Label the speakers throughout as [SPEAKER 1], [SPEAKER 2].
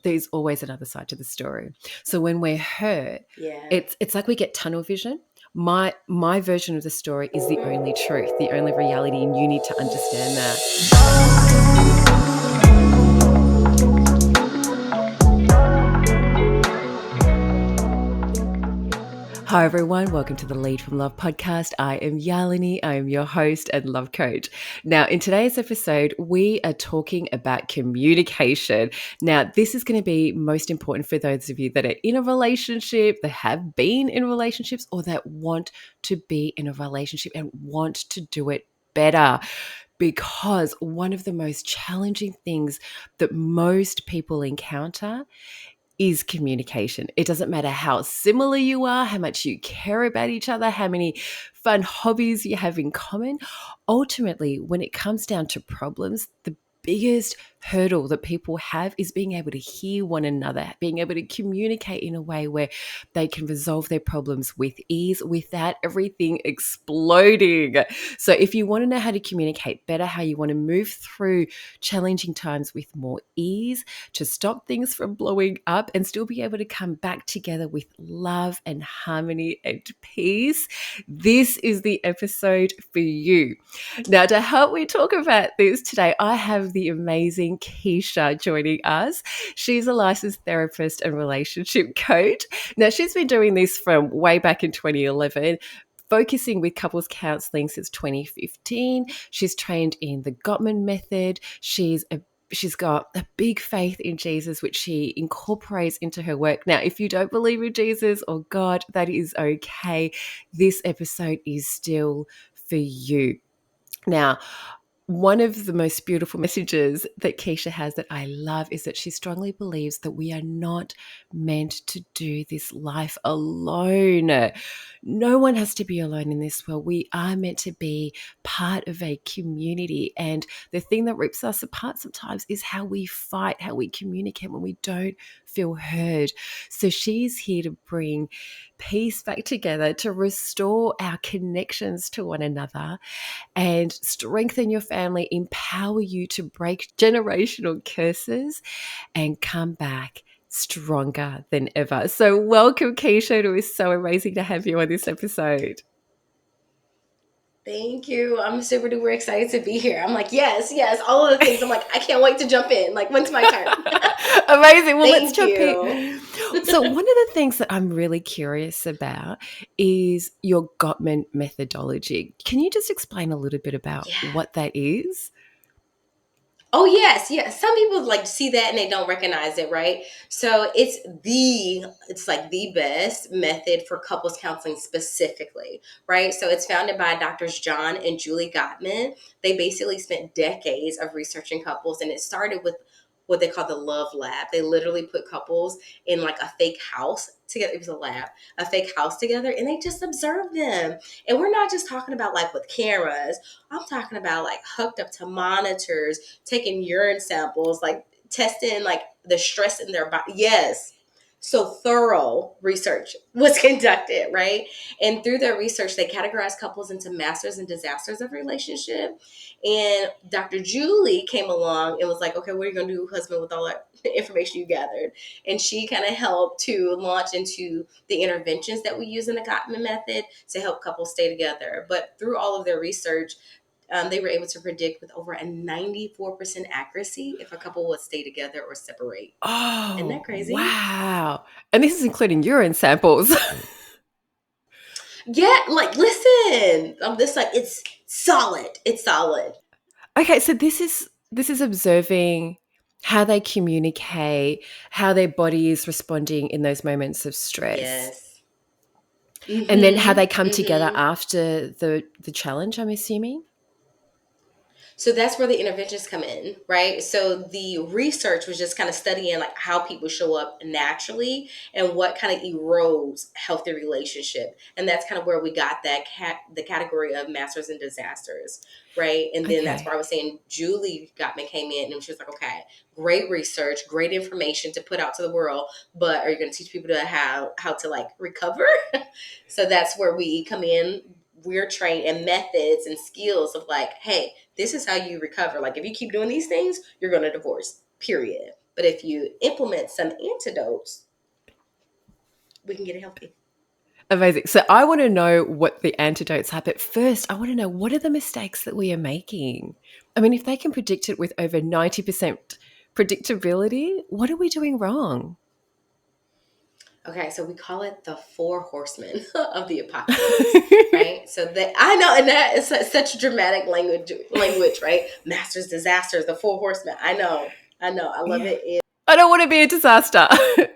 [SPEAKER 1] there's always another side to the story. So when we're hurt,
[SPEAKER 2] Yeah.
[SPEAKER 1] it's like we get tunnel vision. My version of the story is the only truth, the only reality, and you need to understand that. Hi everyone, welcome to the Lead from Love podcast. I am Yalini, I am your host and love coach. Now in today's episode, we are talking about communication. Now this is going to be most important for those of you that are in a relationship, that have been in relationships, or that want to be in a relationship and want to do it better. Because one of the most challenging things that most people encounter is communication. It doesn't matter how similar you are, how much you care about each other, how many fun hobbies you have in common. Ultimately, when it comes down to problems, the biggest hurdle that people have is being able to hear one another, being able to communicate in a way where they can resolve their problems with ease without everything exploding. So if you want to know how to communicate better, how you want to move through challenging times with more ease, to stop things from blowing up and still be able to come back together with love and harmony and peace, this is the episode for you. Now, to help me talk about this today, I have the amazing Keisha joining us. She's a licensed therapist and relationship coach. Now, she's been doing this from way back in 2011, focusing with couples counseling since 2015. She's trained in the Gottman Method. She's got a big faith in Jesus, which she incorporates into her work. Now, if you don't believe in Jesus or God, that is okay. This episode is still for you. Now, one of the most beautiful messages that Keisha has that I love is that she strongly believes that we are not meant to do this life alone. No one has to be alone in this world. We are meant to be part of a community. And the thing that rips us apart sometimes is how we fight, how we communicate when we don't feel heard. So she's here to bring peace back together, to restore our connections to one another, and strengthen your family, empower you to break generational curses and come back stronger than ever. So welcome, Keisha. It was so amazing to have you on this episode.
[SPEAKER 2] Thank you. I'm super duper excited to be here. I'm like, yes, all of the things. I'm like, I can't wait to jump in. Like, when's my turn?
[SPEAKER 1] Amazing. Well, let's
[SPEAKER 2] Thank
[SPEAKER 1] jump
[SPEAKER 2] you.
[SPEAKER 1] in. So one of the things that I'm really curious about is your Gottman methodology. Can you just explain a little bit about
[SPEAKER 2] Yeah.
[SPEAKER 1] what that is?
[SPEAKER 2] Oh, yes. Some people like see that and they don't recognize it, right? So it's like the best method for couples counseling specifically, right? So it's founded by Doctors John and Julie Gottman. They basically spent decades of researching couples, and it started with what they call the love lab. They literally put couples in like a fake house together. It was a lab, a fake house together, and they just observed them. And we're not just talking about like with cameras. I'm talking about like hooked up to monitors, taking urine samples, like testing like the stress in their body. Yes. So thorough research was conducted, right? And through their research, they categorized couples into masters and disasters of relationship. And Dr. Julie came along and was like, okay, what are you going to do, husband, with all that information you gathered? And she kind of helped to launch into the interventions that we use in the Gottman Method to help couples stay together. But through all of their research, they were able to predict with over a 94% accuracy if a couple would stay together or separate. Isn't that
[SPEAKER 1] Oh,
[SPEAKER 2] crazy?
[SPEAKER 1] wow. And this is including urine samples.
[SPEAKER 2] Yeah, like listen, I'm just like it's solid. It's solid.
[SPEAKER 1] Okay, so this is observing how they communicate, how their body is responding in those moments of stress,
[SPEAKER 2] Yes.
[SPEAKER 1] and then how they
[SPEAKER 2] Mm-hmm.
[SPEAKER 1] come together
[SPEAKER 2] Mm-hmm.
[SPEAKER 1] after the challenge, I'm assuming.
[SPEAKER 2] So that's where the interventions come in, right? So the research was just kind of studying like how people show up naturally and what kind of erodes healthy relationship. And that's kind of where we got that the category of masters and disasters, right? And then that's
[SPEAKER 1] Okay.
[SPEAKER 2] where I was saying Julie Gottman came in and she was like, okay, great research, great information to put out to the world, but are you going to teach people to how to like recover? So that's where we come in. We're trained in methods and skills of like, hey, this is how you recover. Like if you keep doing these things, you're going to divorce, period. But if you implement some antidotes, we can get it healthy.
[SPEAKER 1] Amazing. So I want to know what the antidotes are, but first I want to know, what are the mistakes that we are making? I mean, if they can predict it with over 90% predictability, what are we doing wrong?
[SPEAKER 2] Okay, so we call it the four horsemen of the apocalypse, right? So that I know, and that is such dramatic language, right? Masters, disasters, the four horsemen. I know, I love
[SPEAKER 1] Yeah.
[SPEAKER 2] it.
[SPEAKER 1] I don't want to be a disaster.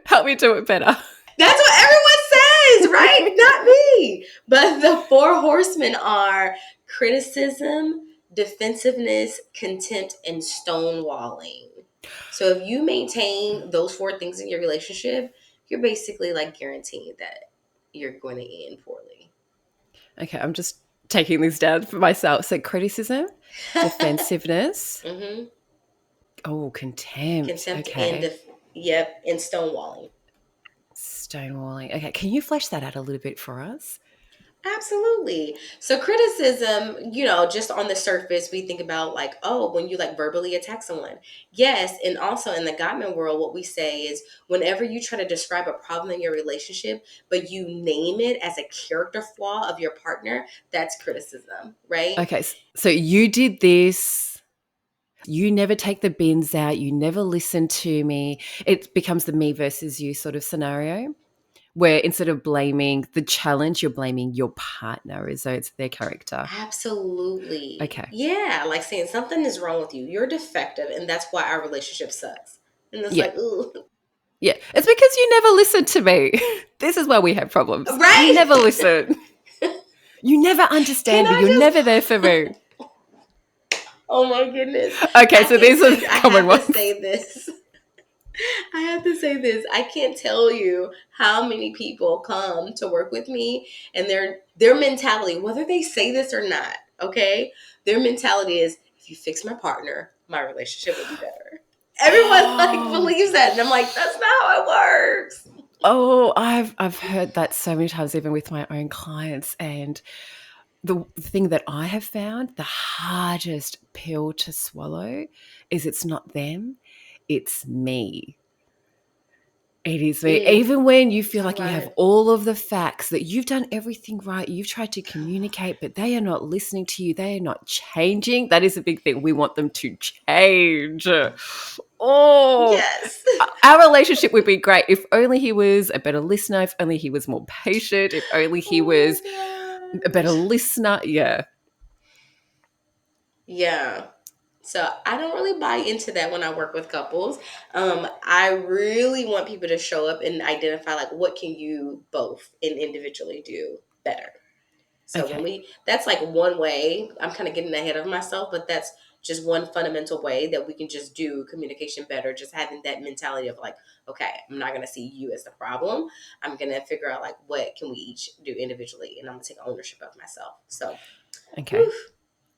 [SPEAKER 1] Help me do it better.
[SPEAKER 2] That's what everyone says, right? Not me. But the four horsemen are criticism, defensiveness, contempt, and stonewalling. So if you maintain those four things in your relationship, you're basically like guaranteeing that you're going to end poorly.
[SPEAKER 1] Okay, I'm just taking this down for myself. So criticism, defensiveness,
[SPEAKER 2] Mm-hmm.
[SPEAKER 1] contempt.
[SPEAKER 2] Contempt and
[SPEAKER 1] Okay.
[SPEAKER 2] and stonewalling.
[SPEAKER 1] Stonewalling. Okay, can you flesh that out a little bit for us?
[SPEAKER 2] Absolutely. So criticism, just on the surface, we think about like, oh, when you like verbally attack someone. Yes, and also in the Gottman world, what we say is whenever you try to describe a problem in your relationship, but you name it as a character flaw of your partner, that's criticism, right?
[SPEAKER 1] Okay, so you did this. You never take the bins out. You never listen to me. It becomes the me versus you sort of scenario, where instead of blaming the challenge, you're blaming your partner as though it's their character.
[SPEAKER 2] Absolutely.
[SPEAKER 1] Okay.
[SPEAKER 2] Yeah, like saying something is wrong with you. You're defective, and that's why our relationship sucks. And it's
[SPEAKER 1] Yeah.
[SPEAKER 2] like, ooh,
[SPEAKER 1] Yeah. It's because you never listen to me. This is where we have problems. You
[SPEAKER 2] right?
[SPEAKER 1] never listen. You never
[SPEAKER 2] Can
[SPEAKER 1] understand me.
[SPEAKER 2] I
[SPEAKER 1] You're
[SPEAKER 2] just
[SPEAKER 1] never there for me.
[SPEAKER 2] Oh my goodness.
[SPEAKER 1] Okay, so these are the
[SPEAKER 2] I
[SPEAKER 1] common
[SPEAKER 2] have to
[SPEAKER 1] ones.
[SPEAKER 2] say this. I have to say this. I can't tell you how many people come to work with me and their mentality, whether they say this or not, okay? Their mentality is if you fix my partner, my relationship will be better. Everyone like
[SPEAKER 1] Oh,
[SPEAKER 2] believes that. And I'm like, that's not how it works.
[SPEAKER 1] I've heard that so many times, even with my own clients. And the thing that I have found, the hardest pill to swallow is it's not them, it's me. It is me.
[SPEAKER 2] Mm,
[SPEAKER 1] Even when you feel
[SPEAKER 2] talk
[SPEAKER 1] like you
[SPEAKER 2] about
[SPEAKER 1] have
[SPEAKER 2] it.
[SPEAKER 1] all of the facts, that you've done everything right, you've tried to communicate, but they are not listening to you, they are not changing. That is a big thing. We want them to change. Oh,
[SPEAKER 2] Yes.
[SPEAKER 1] our relationship would be great if only he was a better listener, if only he was more patient, if only he
[SPEAKER 2] Oh my
[SPEAKER 1] was a better
[SPEAKER 2] gosh.
[SPEAKER 1] listener. Yeah.
[SPEAKER 2] Yeah. So I don't really buy into that when I work with couples. I really want people to show up and identify like what can you both and individually do better. So
[SPEAKER 1] Okay.
[SPEAKER 2] that's like one way. I'm kind of getting ahead of myself, but that's just one fundamental way that we can just do communication better. Just having that mentality of like, okay, I'm not gonna see you as the problem. I'm gonna figure out like what can we each do individually, and I'm gonna take ownership of myself. So,
[SPEAKER 1] Okay.
[SPEAKER 2] whew,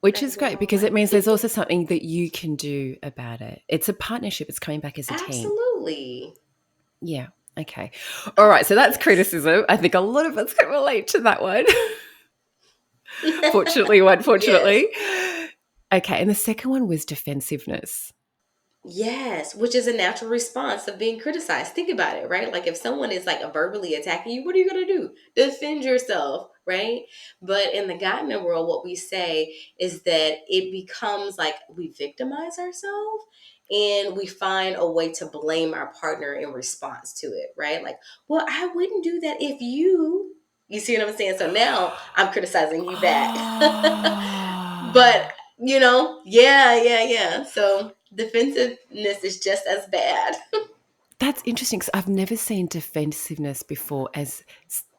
[SPEAKER 1] Which
[SPEAKER 2] that
[SPEAKER 1] is
[SPEAKER 2] could go a
[SPEAKER 1] great
[SPEAKER 2] long
[SPEAKER 1] because it
[SPEAKER 2] way.
[SPEAKER 1] means there's also something that you can do about it. It's a partnership, it's coming back as a team.
[SPEAKER 2] Absolutely.
[SPEAKER 1] Yeah. Okay. All right. So that's
[SPEAKER 2] Yes.
[SPEAKER 1] criticism. I think a lot of us can relate to that one. Fortunately,
[SPEAKER 2] Yes.
[SPEAKER 1] unfortunately. Okay. And the second one was defensiveness.
[SPEAKER 2] Yes, which is a natural response of being criticized. Think about it, right? Like if someone is like verbally attacking you, what are you going to do? Defend yourself, right? But in the Gottman world, what we say is that it becomes like we victimize ourselves and we find a way to blame our partner in response to it, right? Like, well, I wouldn't do that if you see what I'm saying? So now I'm criticizing you back. But
[SPEAKER 1] Oh,
[SPEAKER 2] yeah. So defensiveness is just as bad.
[SPEAKER 1] that's interesting because I've never seen defensiveness before as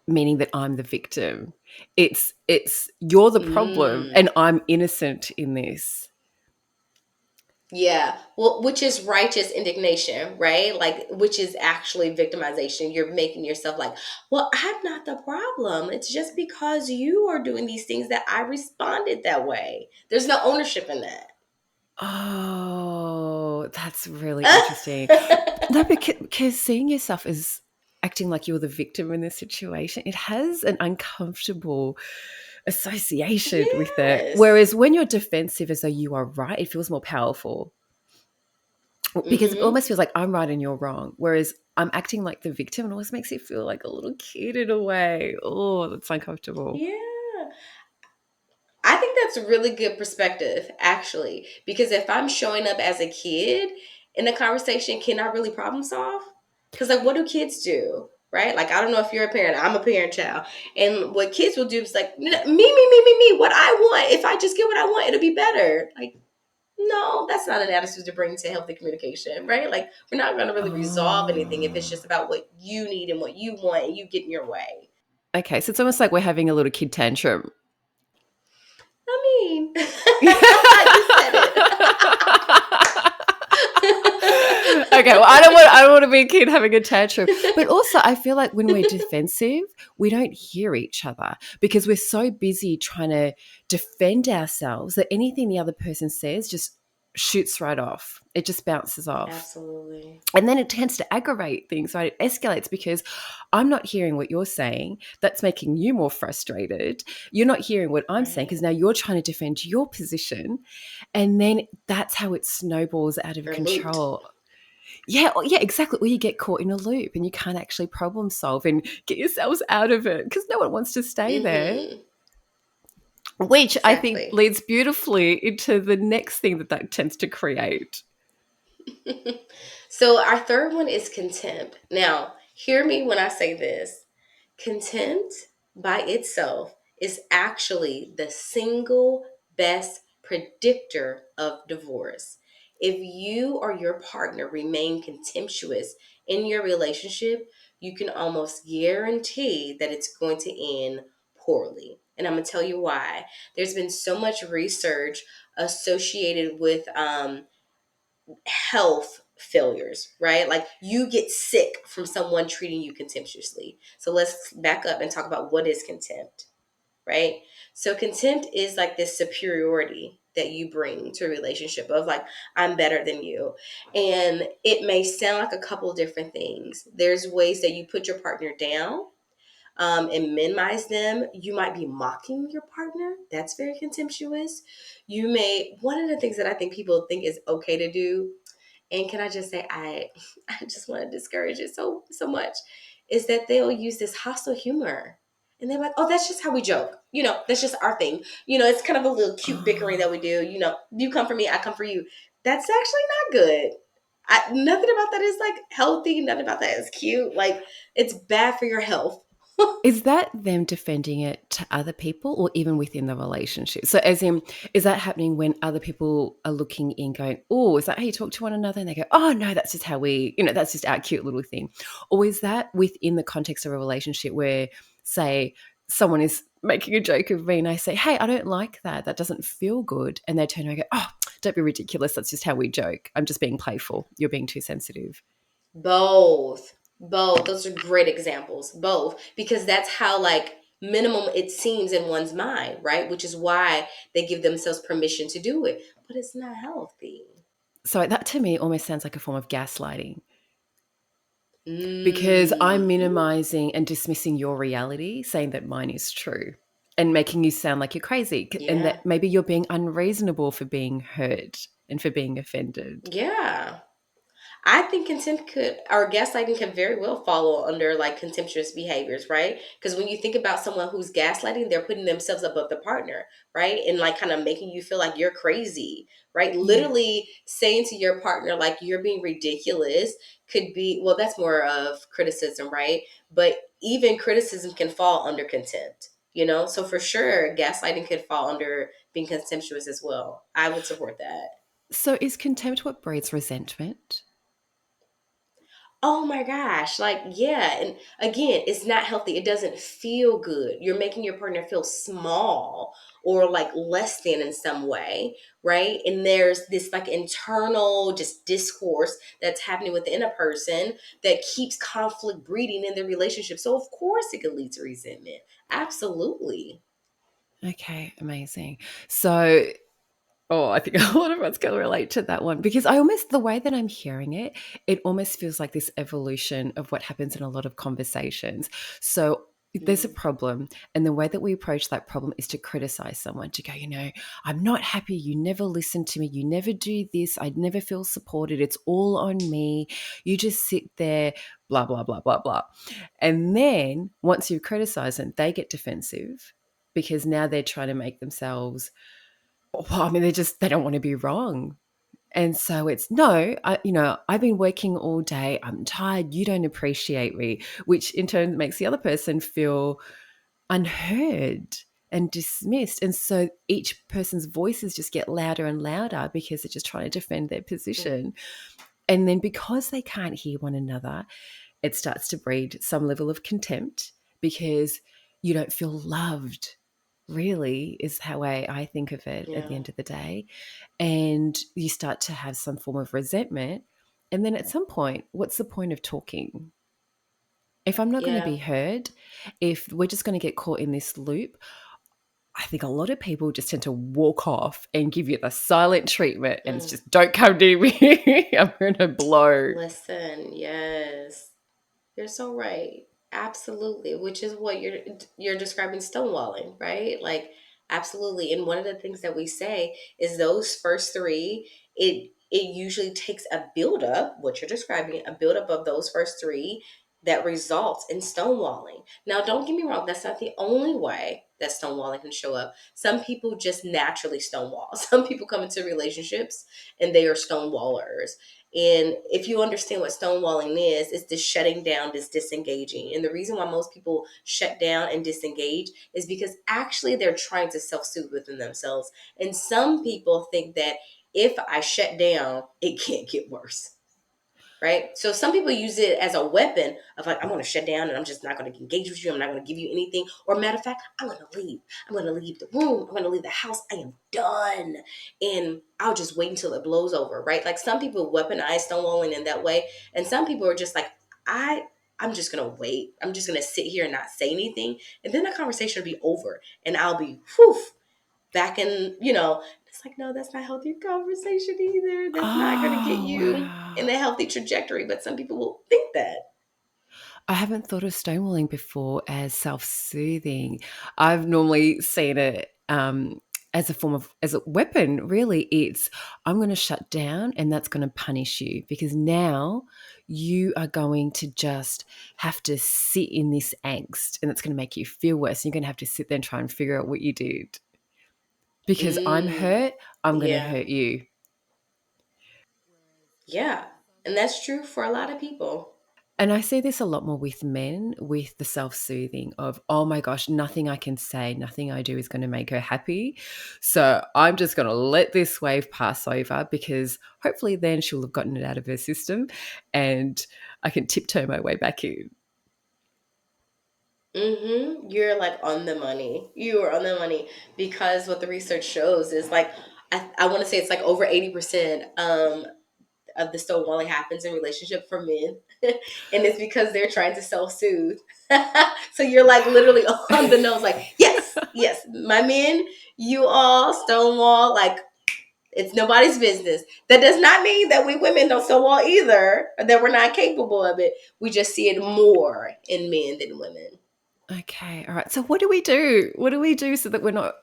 [SPEAKER 1] meaning that I'm the victim. It's you're the problem
[SPEAKER 2] Mm,
[SPEAKER 1] and I'm innocent in this.
[SPEAKER 2] yeah. Well, which is righteous indignation, right? Like, which is actually victimization. You're making yourself like, well, I'm not the problem. It's just because you are doing these things that I responded that way. There's no ownership in that.
[SPEAKER 1] Oh, that's really interesting. No, because seeing yourself as acting like you're the victim in this situation, it has an uncomfortable association with it.
[SPEAKER 2] Yes.
[SPEAKER 1] Whereas when you're defensive as though you are right, it feels more powerful. because it
[SPEAKER 2] Mm-hmm.
[SPEAKER 1] almost feels like I'm right and you're wrong. Whereas I'm acting like the victim, and almost makes you feel like a little kid in a way. Oh, that's uncomfortable.
[SPEAKER 2] Yeah. I think that's a really good perspective, actually, because if I'm showing up as a kid in a conversation, can I really problem solve? Because, like, what do kids do? Right? Like, I don't know if you're a parent. I'm a parent child. And what kids will do is like, me, me, me, me, me, what I want. If I just get what I want, it'll be better. Like, no, that's not an attitude to bring to healthy communication, right? Like, we're not going to really resolve anything if it's
[SPEAKER 1] Oh.
[SPEAKER 2] just about what you need and what you want and you get in your way.
[SPEAKER 1] Okay, so it's almost like we're having a little kid tantrum.
[SPEAKER 2] I mean,
[SPEAKER 1] Okay,
[SPEAKER 2] you said it.
[SPEAKER 1] well, I don't want to be a kid having a tantrum. But also I feel like when we're defensive, we don't hear each other because we're so busy trying to defend ourselves that anything the other person says just shoots right off. It just bounces off.
[SPEAKER 2] Absolutely.
[SPEAKER 1] And then it tends to aggravate things, right? It escalates because I'm not hearing what you're saying. That's making you more frustrated. You're not hearing what I'm saying
[SPEAKER 2] Right.
[SPEAKER 1] because now you're trying to defend your position. And then that's how it snowballs out of
[SPEAKER 2] Or looped.
[SPEAKER 1] control. Yeah, yeah, exactly. Or you get caught in a loop and you can't actually problem solve and get yourselves out of it because no one wants to stay there.
[SPEAKER 2] Mm-hmm.
[SPEAKER 1] Which I think
[SPEAKER 2] Exactly.
[SPEAKER 1] leads beautifully into the next thing that tends to create.
[SPEAKER 2] So our third one is contempt. Now, hear me when I say this. Contempt by itself is actually the single best predictor of divorce. If you or your partner remain contemptuous in your relationship, you can almost guarantee that it's going to end poorly. And I'm going to tell you why. There's been so much research associated with health failures, right? Like you get sick from someone treating you contemptuously. So let's back up and talk about what is contempt, right? So contempt is like this superiority that you bring to a relationship of like, I'm better than you. And it may sound like a couple of different things. There's ways that you put your partner down and minimize them. You might be mocking your partner. That's very contemptuous. You may, one of the things that I think people think is okay to do, and can I just say, I just want to discourage it so much, is that they'll use this hostile humor. And they're like, oh, that's just how we joke. That's just our thing. It's kind of a little cute bickering that we do. You come for me, I come for you. That's actually not good. Nothing about that is like healthy. Nothing about that is cute. Like it's bad for your health.
[SPEAKER 1] Is that them defending it to other people or even within the relationship? So, as in, is that happening when other people are looking in going, oh, is that how you talk to one another? And they go, oh, no, that's just how that's just our cute little thing. Or is that within the context of a relationship where, say, someone is making a joke of me and I say, hey, I don't like that. That doesn't feel good. And they turn around and go, oh, don't be ridiculous. That's just how we joke. I'm just being playful. You're being too sensitive.
[SPEAKER 2] Both. Both. Those are great examples. Both. Because that's how like minimum it seems in one's mind, right? Which is why they give themselves permission to do it. But it's not healthy.
[SPEAKER 1] So that to me almost sounds like a form of gaslighting because I'm
[SPEAKER 2] Mm.
[SPEAKER 1] minimizing and dismissing your reality, saying that mine is true and making you sound like you're crazy and
[SPEAKER 2] Yeah.
[SPEAKER 1] that maybe you're being unreasonable for being hurt and for being offended.
[SPEAKER 2] Yeah. I think contempt could, or gaslighting can very well fall under like contemptuous behaviors, right? Because when you think about someone who's gaslighting, they're putting themselves above the partner, right? And like kind of making you feel like you're crazy, right?
[SPEAKER 1] Yeah.
[SPEAKER 2] Literally saying to your partner, like, you're being ridiculous could be, well, that's more of criticism, right? But even criticism can fall under contempt, So for sure, gaslighting could fall under being contemptuous as well. I would support that.
[SPEAKER 1] So is contempt what breeds resentment?
[SPEAKER 2] Oh my gosh. Like, yeah. And again, it's not healthy. It doesn't feel good. You're making your partner feel small or like less than in some way, right? And there's this like internal just discourse that's happening within a person that keeps conflict breeding in the relationship. So, of course, it can lead to resentment. Absolutely.
[SPEAKER 1] Okay, amazing. So oh, I think a lot of us can relate to that one because the way that I'm hearing it, it almost feels like this evolution of what happens in a lot of conversations. So there's a
[SPEAKER 2] Mm,
[SPEAKER 1] problem, and the way that we approach that problem is to criticize someone, to go, I'm not happy, you never listen to me, you never do this, I never feel supported, it's all on me, you just sit there, blah blah blah blah blah. And then once you criticize them, they get defensive because now they're trying to make themselves, well, I mean, they don't want to be wrong. And so it's no, I've been working all day, I'm tired, you don't appreciate me, which in turn makes the other person feel unheard and dismissed. And so each person's voices just get louder and louder because they're just trying to defend their
[SPEAKER 2] mm,
[SPEAKER 1] position. And then because they can't hear one another, it starts to breed some level of contempt because you don't feel loved, really, is how I think of it at the
[SPEAKER 2] yeah,
[SPEAKER 1] end of the day. And you start to have some form of resentment. And then at some point, what's the point of talking? If I'm not going to
[SPEAKER 2] yeah.
[SPEAKER 1] be heard, if we're just going to get caught in this loop, I think a lot of people just tend to walk off and give you the silent treatment and it's
[SPEAKER 2] Mm.
[SPEAKER 1] just don't come near me. I'm going to blow.
[SPEAKER 2] Listen, yes. You're so right. Absolutely, which is what you're describing stonewalling, right? Like absolutely. And one of the things that we say is those first three, it usually takes a buildup, what you're describing, a buildup of those first three that results in stonewalling. Now, don't get me wrong, that's not the only way that stonewalling can show up. Some people just naturally stonewall. Some people come into relationships and they are stonewallers, and if you understand what stonewalling is, it's this shutting down, this disengaging. And the reason why most people shut down and disengage is because actually they're trying to self soothe within themselves. And some people think that if I shut down, it can't get worse, right? So some people use it as a weapon of like, I'm going to shut down and I'm just not going to engage with you. I'm not going to give you anything. Or matter of fact, I'm going to leave. I'm going to leave the room. I'm going to leave the house. I am done. And I'll just wait until it blows over, right? Like some people weaponize stonewalling in that way. And some people are just like, I'm just going to wait. I'm just going to sit here and not say anything. And then the conversation will be over and I'll be, whew, back in, it's like, no, that's not healthy conversation either. That's not going to get
[SPEAKER 1] Oh,
[SPEAKER 2] you
[SPEAKER 1] wow.
[SPEAKER 2] in a healthy trajectory. But some people will think that.
[SPEAKER 1] I haven't thought of stonewalling before as self-soothing. I've normally seen it as a form of, as a weapon. Really, it's I'm going to shut down, and that's going to punish you because now you are going to just have to sit in this angst, and it's going to make you feel worse. You're going to have to sit there and try and figure out what you did because I'm
[SPEAKER 2] Mm,
[SPEAKER 1] hurt. I'm going to
[SPEAKER 2] yeah.
[SPEAKER 1] hurt you.
[SPEAKER 2] Yeah. And that's true for a lot of people.
[SPEAKER 1] And I see this a lot more with men, with the self soothing of, oh my gosh, nothing I can say, nothing I do is going to make her happy. So I'm just going to let this wave pass over because hopefully then she'll have gotten it out of her system and I can tiptoe my way back in.
[SPEAKER 2] You're like on the money. You are on the money because what the research shows is like, I want to say it's like over 80% of the stonewalling happens in relationship for men. And it's because they're trying to self-soothe. So you're like literally on the nose, like, yes, yes, my men, you all stonewall, like it's nobody's business. That does not mean that we women don't stonewall either, or that we're not capable of it. We just see it more in men than women.
[SPEAKER 1] Okay. All right. So what do we do? What do we do so that we're not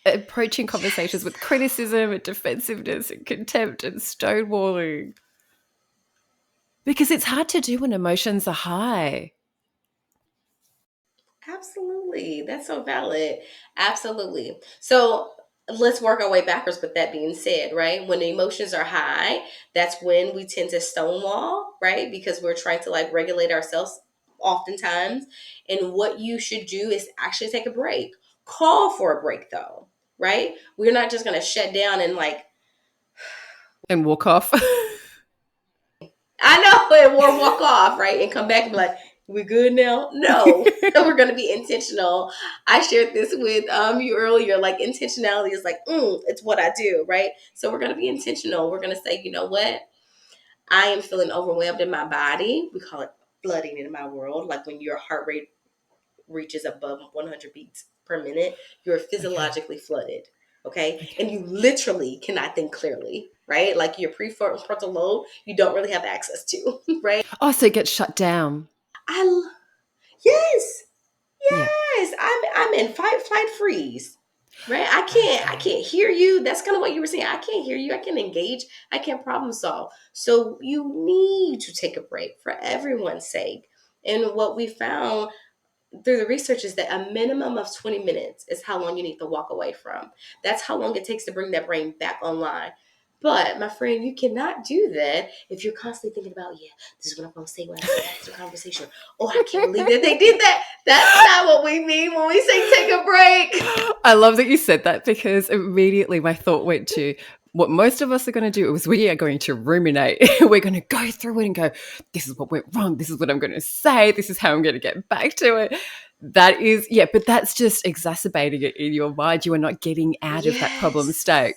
[SPEAKER 1] approaching conversations
[SPEAKER 2] Yes.
[SPEAKER 1] with criticism and defensiveness and contempt and stonewalling? Because it's hard to do when emotions are high.
[SPEAKER 2] Absolutely. That's so valid. Absolutely. So let's work our way backwards with that being said, right? When the emotions are high, that's when we tend to stonewall, right? Because we're trying to like regulate ourselves oftentimes. And what you should do is actually take a break. Call for a break though, right? We're not just going to shut down and like,
[SPEAKER 1] And walk off.
[SPEAKER 2] I know, and or walk off, right? And come back and be like, we good now? No, we're gonna be intentional. I shared this with you earlier. Like intentionality is like, it's what I do, right? So we're gonna be intentional. We're gonna say, you know what? I am feeling overwhelmed in my body. We call it flooding in my world. Like when your heart rate reaches above 100 beats per minute, you're
[SPEAKER 1] Okay.
[SPEAKER 2] physiologically flooded. Okay. And
[SPEAKER 1] Okay.
[SPEAKER 2] you literally cannot think clearly, right? Like your prefrontal lobe, you don't really have access to, right?
[SPEAKER 1] Oh, so it gets shut down.
[SPEAKER 2] I, yes,
[SPEAKER 1] Yeah.
[SPEAKER 2] Yes, I'm in fight, flight, freeze. Right? I
[SPEAKER 1] Okay.
[SPEAKER 2] can't hear you. That's kind of what you were saying. I can't hear you. I can't engage. I can't problem solve. So you need to take a break for everyone's sake. And what we found through the research is that a minimum of 20 minutes is how long you need to walk away from. That's how long it takes to bring that brain back online. But my friend, you cannot do that if you're constantly thinking about, yeah, this is what I'm going to say when I get back to the conversation. Oh, I can't believe that they did that. That's not what we mean when we say take a break.
[SPEAKER 1] I love that you said that because immediately my thought went to what most of us are going to do is we are going to ruminate. We're going to go through it and go, this is what went wrong. This is what I'm going to say. This is how I'm going to get back to it. That is, yeah, but that's just exacerbating it in your mind. You are not getting out of that problem
[SPEAKER 2] Yes.
[SPEAKER 1] state.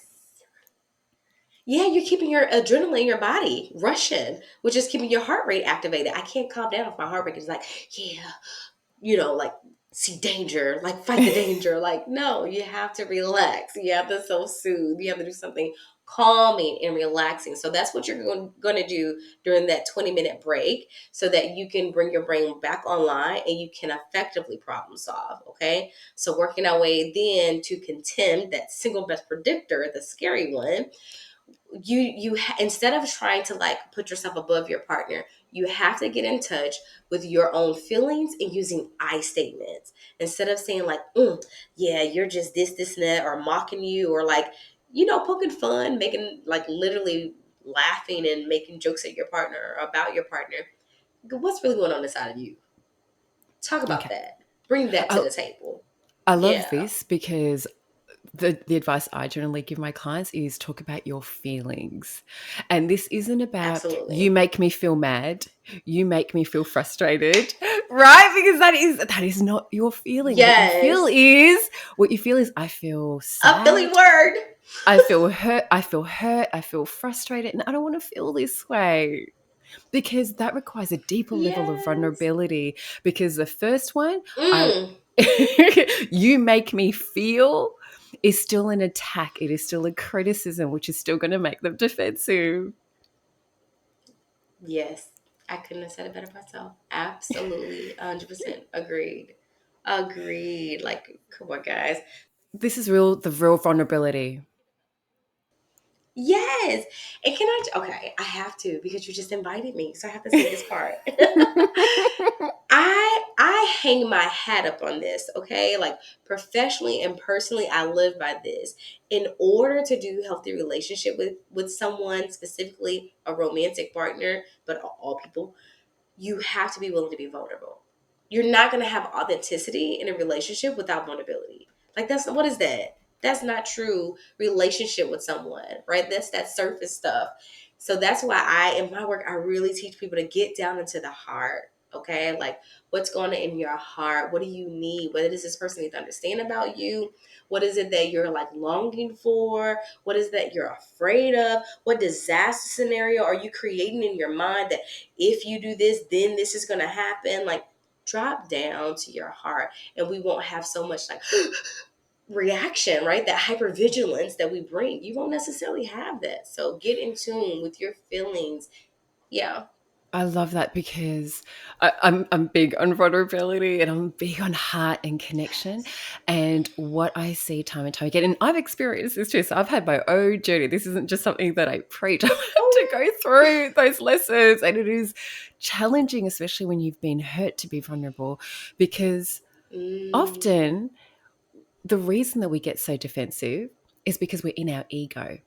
[SPEAKER 2] Yeah, you're keeping your adrenaline in your body rushing, which is keeping your heart rate activated. I can't calm down if my heart rate is like, yeah, like see danger, like fight the danger. Like, no, you have to relax. You have to self-soothe. You have to do something calming and relaxing. So that's what you're going to do during that 20-minute break so that you can bring your brain back online and you can effectively problem solve. Okay. So working our way then to contempt, that single best predictor, the scary one, instead of trying to like put yourself above your partner, you have to get in touch with your own feelings and using I statements instead of saying like, yeah, you're just this and that, or mocking you, or like, poking fun, making like literally laughing and making jokes at your partner or about your partner. What's really going on inside of you? Talk about
[SPEAKER 1] Okay.
[SPEAKER 2] that. Bring that to
[SPEAKER 1] I,
[SPEAKER 2] the table.
[SPEAKER 1] I love
[SPEAKER 2] Yeah,
[SPEAKER 1] this because the advice I generally give my clients is talk about your feelings. And this isn't about you
[SPEAKER 2] absolutely.
[SPEAKER 1] make me feel mad, you make me feel frustrated, right? Because that is not your feeling.
[SPEAKER 2] Yes,
[SPEAKER 1] What you feel is I feel
[SPEAKER 2] a Philly
[SPEAKER 1] sad,
[SPEAKER 2] word.
[SPEAKER 1] I feel frustrated, and I don't want to feel this way. Because that requires a deeper level of
[SPEAKER 2] Yes.
[SPEAKER 1] vulnerability. Because the first one, I
[SPEAKER 2] Mm.
[SPEAKER 1] you make me feel is still an attack. It is still a criticism, which is still going to make them defensive.
[SPEAKER 2] Yes, I couldn't have said it better myself. Absolutely, 100% agreed. Agreed. Like, come on, guys.
[SPEAKER 1] This is the real vulnerability.
[SPEAKER 2] Yes. And can okay, I have to because you just invited me, so I have to say this part. I hang my hat up on this, okay? Like professionally and personally, I live by this. In order to do healthy relationship with someone, specifically a romantic partner, but all people, you have to be willing to be vulnerable. You're not going to have authenticity in a relationship without vulnerability. Like what is that? That's not true relationship with someone, right? That's that surface stuff. So that's why in my work I really teach people to get down into the heart. Okay, like what's going on in your heart? What do you need? What does this person need to understand about you? What is it that you're like longing for? What is that you're afraid of? What disaster scenario are you creating in your mind that if you do this, then this is going to happen? Like, drop down to your heart, and we won't have so much like reaction, right? That hypervigilance that we bring. You won't necessarily have that. So, get in tune with your feelings. Yeah.
[SPEAKER 1] I love that because I'm big on vulnerability and I'm big on heart and connection.
[SPEAKER 2] Yes.
[SPEAKER 1] And what I see time and time again, and I've experienced this too. So I've had my own journey. This isn't just something that I preach. I've had to
[SPEAKER 2] Oh,
[SPEAKER 1] go through those lessons. And it is challenging, especially when you've been hurt, to be vulnerable, because
[SPEAKER 2] yeah. Mm,
[SPEAKER 1] often the reason that we get so defensive is because we're in our ego.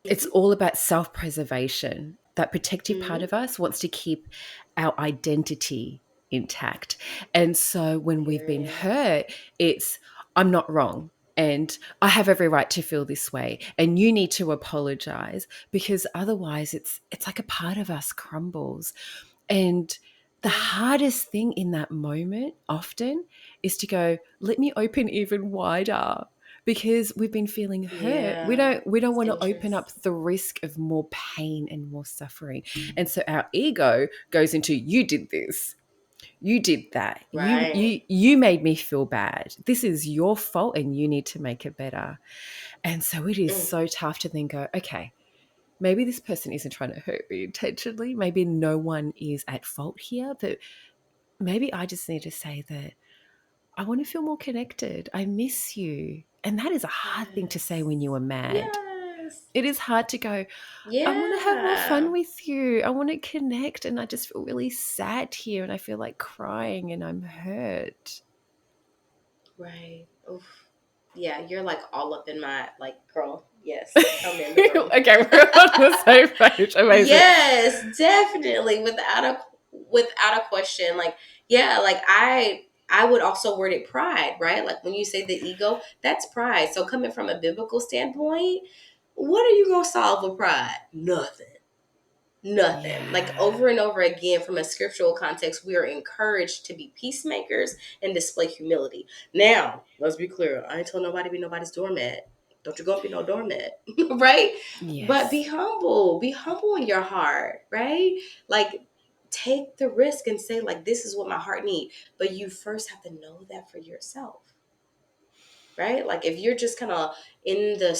[SPEAKER 1] It's
[SPEAKER 2] mm-hmm,
[SPEAKER 1] all about self-preservation. That protective part
[SPEAKER 2] mm-hmm.
[SPEAKER 1] of us wants to keep our identity intact. And so when we've been
[SPEAKER 2] Period.
[SPEAKER 1] hurt, it's I'm not wrong and I have every right to feel this way and you need to apologize because otherwise it's like a part of us crumbles. And the
[SPEAKER 2] Yeah.
[SPEAKER 1] hardest thing in that moment often is to go, let me open even wider because we've been feeling hurt. We
[SPEAKER 2] Yeah.
[SPEAKER 1] don't we don't want to open
[SPEAKER 2] Interest.
[SPEAKER 1] up the risk of more pain and more suffering. And so our ego goes into you did this. You did that. You
[SPEAKER 2] Right.
[SPEAKER 1] you you made me feel bad. This is your fault and you need to make it better. And so it is
[SPEAKER 2] Mm,
[SPEAKER 1] so tough to then go, okay, maybe this person isn't trying to hurt me intentionally. Maybe no one is at fault here, but maybe I just need to say that I want to feel more connected. I miss you. And that is a hard thing to say when you
[SPEAKER 2] Yes.
[SPEAKER 1] are mad.
[SPEAKER 2] Yes.
[SPEAKER 1] It is hard to go, I want to have more fun
[SPEAKER 2] Yeah.
[SPEAKER 1] with you. I want to connect. And I just feel really sad here and I feel like crying and I'm hurt.
[SPEAKER 2] Right. Oof. Yeah, you're like all up in my like, girl. Yes, come in the room.
[SPEAKER 1] Okay, we're on the same page. Amazing.
[SPEAKER 2] Yes, definitely, without a question. Like, yeah, like I would also word it pride, right? Like when you say the ego, that's pride. So coming from a biblical standpoint, what are you gonna solve with pride? Nothing. Nothing. Like over
[SPEAKER 1] Yeah.
[SPEAKER 2] and over again, from a scriptural context, we are encouraged to be peacemakers and display humility. Now, let's be clear. I ain't told nobody to be nobody's doormat. Don't you go be no doormat, right? But
[SPEAKER 1] Yes.
[SPEAKER 2] be humble in your heart, right? Like take the risk and say, like, this is what my heart needs. But you first have to know that for yourself, right? Like if you're just kind of in the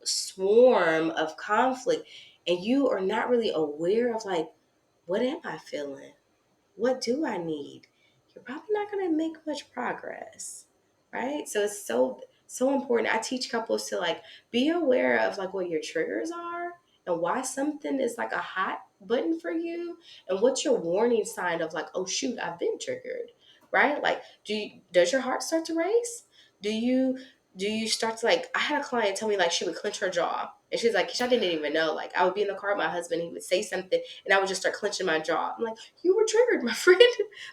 [SPEAKER 2] swarm of conflict and you are not really aware of like, what am I feeling? What do I need? You're probably not going to make much progress, right? So it's so important. I teach couples to like be aware of like what your triggers are and why something is like a hot button for you and what's your warning sign of like, oh shoot, I've been triggered, right? Like does your heart start to race? Do you start to like, I had a client tell me like she would clench her jaw and she's like, I didn't even know. Like I would be in the car with my husband, he would say something and I would just start clenching my jaw. I'm like, you were triggered, my friend.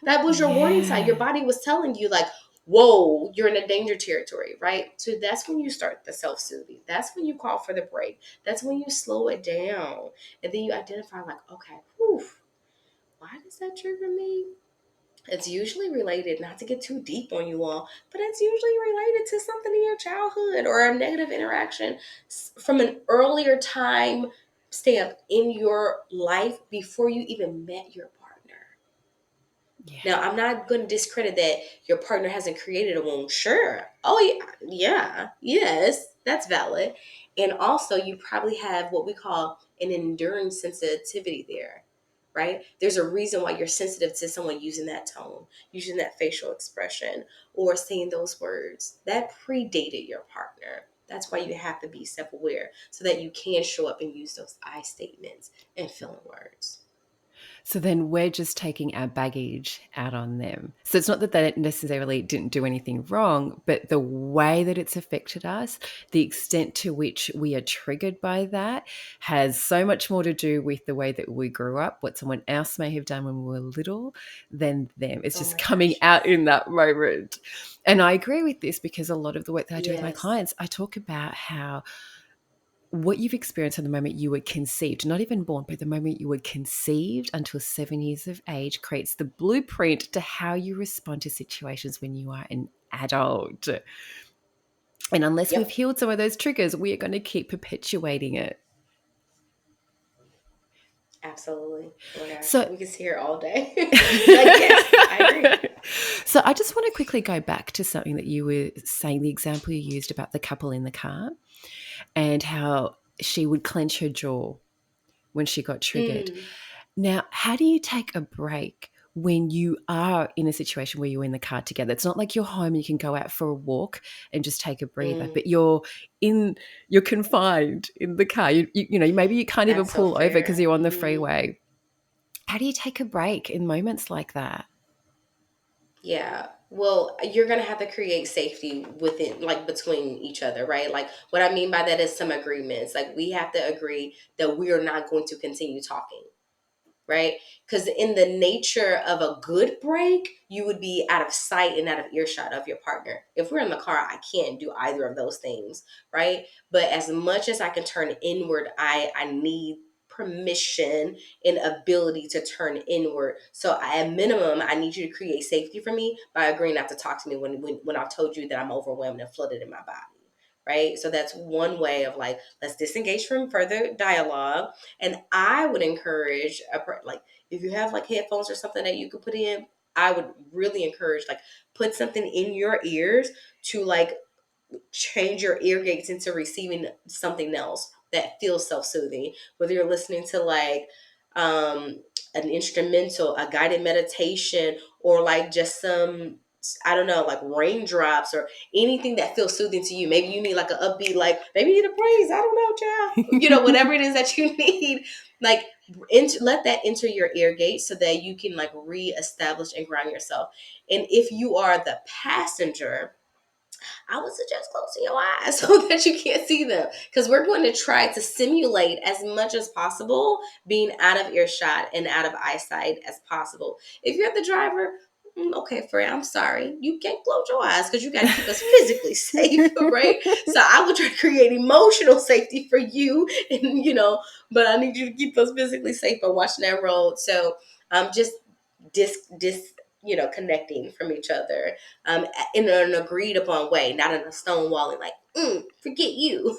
[SPEAKER 2] That was your warning sign. Your
[SPEAKER 1] Yeah.
[SPEAKER 2] body was telling you, like, whoa, you're in a danger territory, right? So that's when you start the self soothing. That's when you call for the break. That's when you slow it down. And then you identify, like, okay, whew, why does that trigger me? It's usually related, not to get too deep on you all, but it's usually related to something in your childhood or a negative interaction from an earlier time stamp in your life before you even met your partner.
[SPEAKER 1] Yeah.
[SPEAKER 2] Now, I'm not going to discredit that your partner hasn't created a wound. Sure. Oh, yeah. Yeah. Yes. That's valid. And also, you probably have what we call an enduring sensitivity there, right? There's a reason why you're sensitive to someone using that tone, using that facial expression, or saying those words. That predated your partner. That's why you have to be self aware so that you can show up and use those I statements and feeling words.
[SPEAKER 1] So then we're just taking our baggage out on them. So it's not that they necessarily didn't do anything wrong, but the way that it's affected us, the extent to which we are triggered by that has so much more to do with the way that we grew up, what someone else may have done when we were little than them. It's
[SPEAKER 2] Oh
[SPEAKER 1] just
[SPEAKER 2] my
[SPEAKER 1] coming
[SPEAKER 2] gosh,
[SPEAKER 1] out
[SPEAKER 2] yes.
[SPEAKER 1] in that moment. And I agree with this because a lot of the work that I do with my
[SPEAKER 2] Yes.
[SPEAKER 1] clients, I talk about how what you've experienced from the moment you were conceived, not even born, but the moment you were conceived until 7 years of age creates the blueprint to how you respond to situations when you are an adult. And unless we've
[SPEAKER 2] Yep.
[SPEAKER 1] healed some of those triggers, we are going to keep perpetuating it.
[SPEAKER 2] Absolutely. Oh my gosh.
[SPEAKER 1] So,
[SPEAKER 2] We could sit here all day. But yes, I agree.
[SPEAKER 1] so I just want to quickly go back to something that you were saying, the example you used about the couple in the car and how she would clench her jaw when she got triggered.
[SPEAKER 2] Mm,
[SPEAKER 1] Now, how do you take a break when you are in a situation where you're in the car together? It's not like you're home, you can go out for a walk and just take a breather,
[SPEAKER 2] mm.
[SPEAKER 1] but you're confined in the car. Maybe you can't even
[SPEAKER 2] That's so
[SPEAKER 1] pull over because
[SPEAKER 2] fair.
[SPEAKER 1] you're on the
[SPEAKER 2] Hmm.
[SPEAKER 1] freeway. How do you take a break in moments like that?
[SPEAKER 2] Yeah. Well, you're going to have to create safety within, like between each other, right? Like what I mean by that is some agreements. Like we have to agree that we are not going to continue talking, right? Because in the nature of a good break, you would be out of sight and out of earshot of your partner. If we're in the car, I can't do either of those things, right? But as much as I can turn inward, I need permission and ability to in inward. So at minimum, I need you to create safety for me by agreeing not to talk to me when I've told you that I'm overwhelmed and flooded in my body. Right. So that's one way of like, let's disengage from further dialogue. And I would encourage like if you have like headphones or something that you could put in, I would really encourage like put something in your ears to like change your ear gates into receiving something else that feels self-soothing. Whether you're listening to like an instrumental, a guided meditation, or like just some I don't know, like raindrops or anything that feels soothing to you. Maybe you need like an upbeat, like maybe you need a praise. I don't know, child. Whatever it is that you need, like let that enter your ear gate so that you can like reestablish and ground yourself. And if you are the passenger, I would suggest closing your eyes so that you can't see them, because we're going to try to simulate as much as possible being out of earshot and out of eyesight as possible. If you're the driver, okay, friend, I'm sorry. You can't close your eyes because you got to keep us physically safe, right? So I would try to create emotional safety for you, and but I need you to keep us physically safe by watching that road. So just dis connecting from each other in an agreed upon way, not in a stonewalling, like, forget you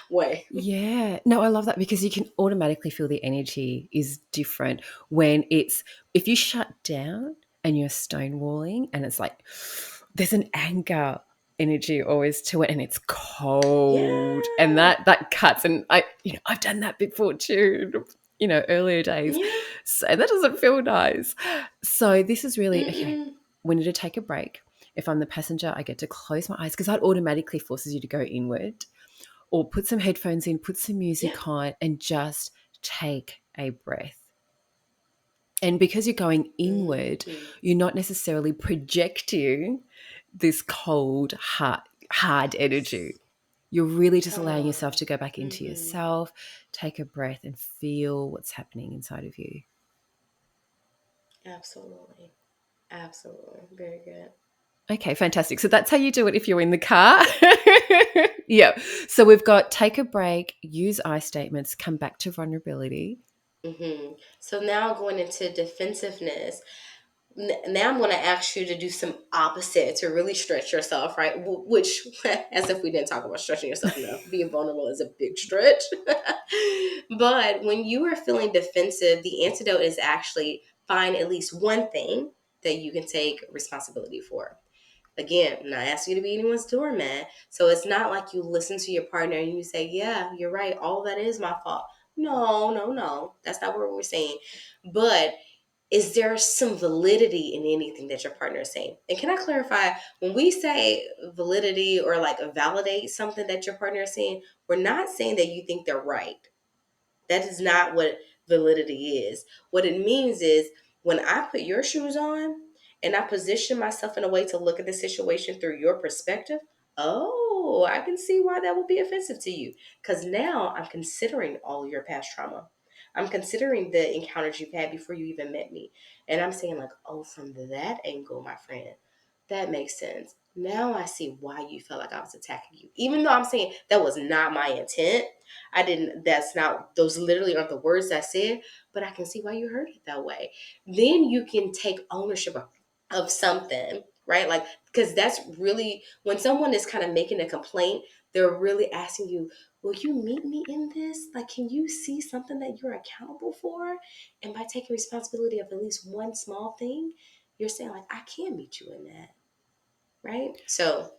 [SPEAKER 2] way.
[SPEAKER 1] Yeah. No, I love that because you can automatically feel the energy is different when if you shut down and you're stonewalling and it's like, there's an anger energy always to it and it's cold and
[SPEAKER 2] Yeah.
[SPEAKER 1] that cuts. And I've done that before too, earlier days.
[SPEAKER 2] Yeah.
[SPEAKER 1] So that doesn't feel nice. So this is really, okay,
[SPEAKER 2] Mm-mm.
[SPEAKER 1] we need to take a break. If I'm the passenger, I get to close my eyes because that automatically forces you to go inward, or put some headphones in, put some
[SPEAKER 2] Yeah.
[SPEAKER 1] music on, and just take a breath. And because you're going inward,
[SPEAKER 2] Mm-hmm.
[SPEAKER 1] you're not necessarily projecting this cold, hard energy. You're really just
[SPEAKER 2] Come
[SPEAKER 1] allowing
[SPEAKER 2] on.
[SPEAKER 1] yourself to go back into
[SPEAKER 2] Mm-hmm.
[SPEAKER 1] yourself, take a breath, and feel what's happening inside of you.
[SPEAKER 2] Absolutely. Absolutely. Very good.
[SPEAKER 1] Okay, fantastic. So that's how you do it if you're in the car. Yeah. So we've got take a break, use I statements, come back to vulnerability.
[SPEAKER 2] So now going into defensiveness. Now I'm going to ask you to do some opposite to really stretch yourself, right? Which, as if we didn't talk about stretching yourself enough, being vulnerable is a big stretch. But when you are feeling defensive, the antidote is actually find at least one thing that you can take responsibility for. Again, I'm not asking you to be anyone's doormat. So it's not like you listen to your partner and you say, yeah, you're right. All that is my fault. No, no, no. That's not what we're saying. But is there some validity in anything that your partner is saying? And can I clarify, when we say validity or like validate something that your partner is saying, we're not saying that you think they're right. That is not what validity is. What it means is when I put your shoes on and I position myself in a way to look at the situation through your perspective, oh, I can see why that would be offensive to you. Because now I'm considering all your past trauma. I'm considering the encounters you've had before you even met me. And I'm saying, like, oh, from that angle, my friend, that makes sense. Now I see why you felt like I was attacking you. Even though I'm saying that was not my intent, I didn't, that's not, those literally aren't the words I said, but I can see why you heard it that way. Then you can take ownership of something, right? Like, because that's really, when someone is kind of making a complaint, they're really asking you, will you meet me in this? Like, can you see something that you're accountable for? And by taking responsibility of at least one small thing, you're saying, like, I can meet you in that, right? So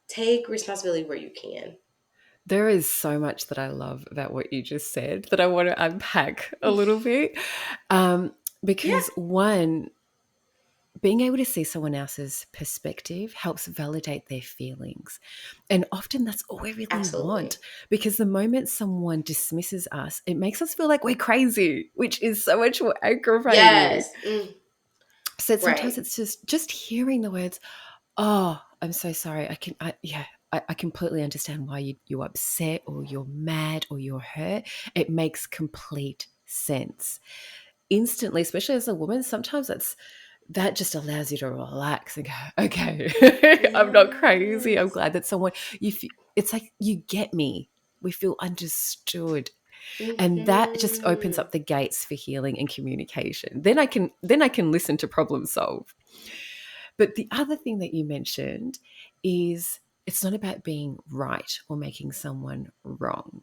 [SPEAKER 2] take responsibility where you can.
[SPEAKER 1] There is so much that I love about what you just said that I want to unpack a little bit.
[SPEAKER 2] Yeah,
[SPEAKER 1] Because one, being able to see someone else's perspective helps validate their feelings. And often that's all we really
[SPEAKER 2] absolutely.
[SPEAKER 1] want, because the moment someone dismisses us, it makes us feel like we're crazy, which is so much more aggravating.
[SPEAKER 2] Yes.
[SPEAKER 1] So sometimes
[SPEAKER 2] Right.
[SPEAKER 1] it's just hearing the words, "Oh, I'm so sorry. I completely understand why you're upset or you're mad or you're hurt." It makes complete sense. Instantly, especially as a woman, sometimes that just allows you to relax and go, "Okay, I'm not crazy. I'm
[SPEAKER 2] Yes.
[SPEAKER 1] glad that someone it's like you get me. We feel understood." And that just opens
[SPEAKER 2] Mm-hmm.
[SPEAKER 1] up the gates for healing and communication. Then I can listen to problem solve. But the other thing that you mentioned is it's not about being right or making someone wrong.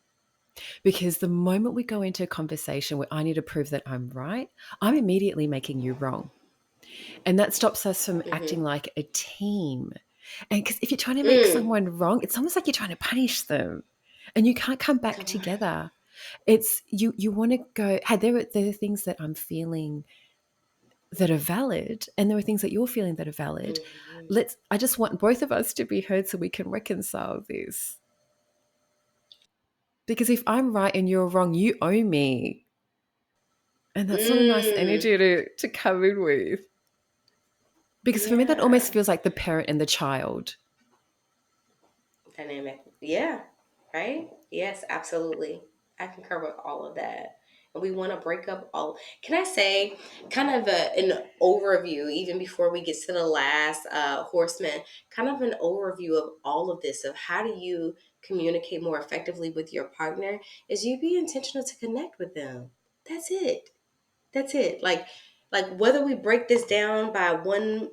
[SPEAKER 1] Because the moment we go into a conversation where I need to prove that I'm right, I'm immediately making you wrong. And that stops us from
[SPEAKER 2] Mm-hmm.
[SPEAKER 1] acting like a team. And because if you're trying to make
[SPEAKER 2] Mm.
[SPEAKER 1] someone wrong, it's almost like you're trying to punish them and you can't come back
[SPEAKER 2] Come on.
[SPEAKER 1] together. It's you want to go, hey, there are things that I'm feeling that are valid, and there are things that you're feeling that are valid.
[SPEAKER 2] Mhm.
[SPEAKER 1] I just want both of us to be heard so we can reconcile this. Because if I'm right and you're wrong, you owe me. And that's not a nice
[SPEAKER 2] Mm.
[SPEAKER 1] energy to come in with. Because for me, that almost
[SPEAKER 2] Yeah.
[SPEAKER 1] feels like the parent and the child.
[SPEAKER 2] Dynamic. Yeah. Right? Yes, absolutely. I concur with all of that. And we want to break up all. Can I say, kind of an overview, even before we get to the last horseman, kind of an overview of all of this, of how do you communicate more effectively with your partner, is you be intentional to connect with them. That's it. That's it. Like whether we break this down by one,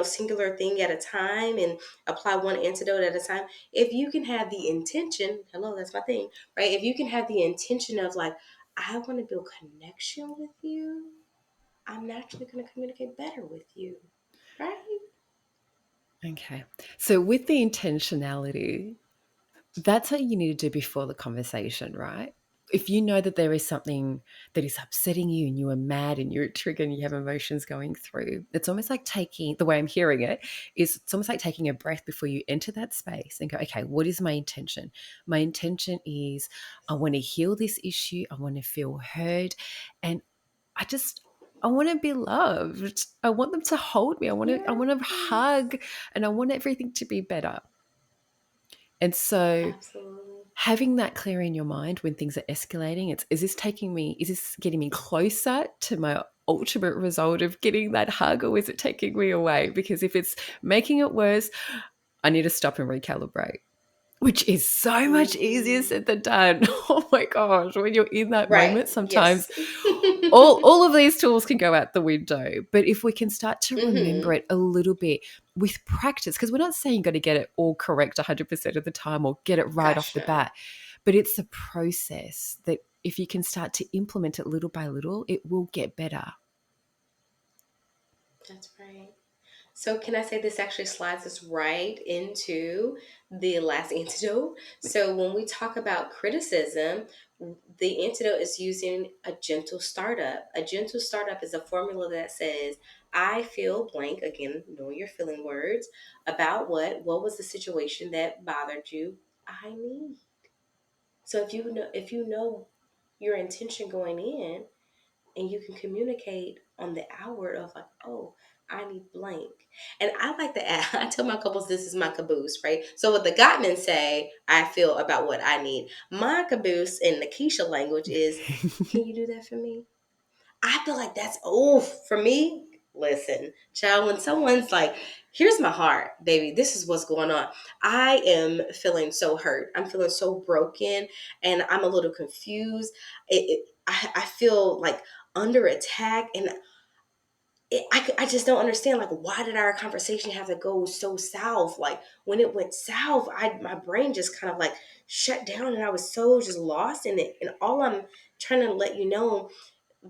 [SPEAKER 2] singular thing at a time and apply one antidote at a time, if you can have the intention, hello, that's my thing, right? If you can have the intention of like, I want to build connection with you, I'm naturally going to communicate better with you, right?
[SPEAKER 1] Okay. So with the intentionality, that's what you need to do before the conversation, right? If you know that there is something that is upsetting you and you are mad and you're triggered and you have emotions going through, it's almost like taking, the way I'm hearing it, is it's almost like taking a breath before you enter that space and go, okay, what is my intention? My intention is I want to heal this issue. I want to feel heard. And I want to be loved. I want them to hold me. I want to
[SPEAKER 2] Yes,
[SPEAKER 1] hug, and I want everything to be better. And so
[SPEAKER 2] absolutely.
[SPEAKER 1] having that clear in your mind when things are escalating, is this getting me closer to my ultimate result of getting that hug, or is it taking me away? Because if it's making it worse, I need to stop and recalibrate, which is so much easier
[SPEAKER 2] Hmm.
[SPEAKER 1] said than done. Oh my gosh, when you're in that
[SPEAKER 2] Right.
[SPEAKER 1] moment, sometimes
[SPEAKER 2] Yes.
[SPEAKER 1] all of these tools can go out the window. But if we can start to remember
[SPEAKER 2] Hmm.
[SPEAKER 1] it a little bit with practice, because we're not saying you've got to get it all correct 100% of the time or get it right off the
[SPEAKER 2] Gotcha.
[SPEAKER 1] bat, but it's a process that if you can start to implement it little by little, it will get better.
[SPEAKER 2] That's right. So, can I say this actually slides us right into the last antidote? So, when we talk about criticism, the antidote is using a gentle startup. A gentle startup is a formula that says, I feel blank, again, knowing your feeling words, about what was the situation that bothered you, I need. So, if you know your intention going in, and you can communicate on the hour of like, oh, I need blank. And I like to add, I tell my couples this is my caboose, right? So what the Gottman say, I feel about what I need. My caboose in the Keisha language is, can you do that for me? I feel like that's for me. Listen, child, when someone's like, here's my heart, baby, this is what's going on. I am feeling so hurt. I'm feeling so broken and I'm a little confused. I feel like under attack and I just don't understand, like, why did our conversation have to go so south? Like, when it went south, my brain just kind of like shut down and I was so just lost in it. And all I'm trying to let you know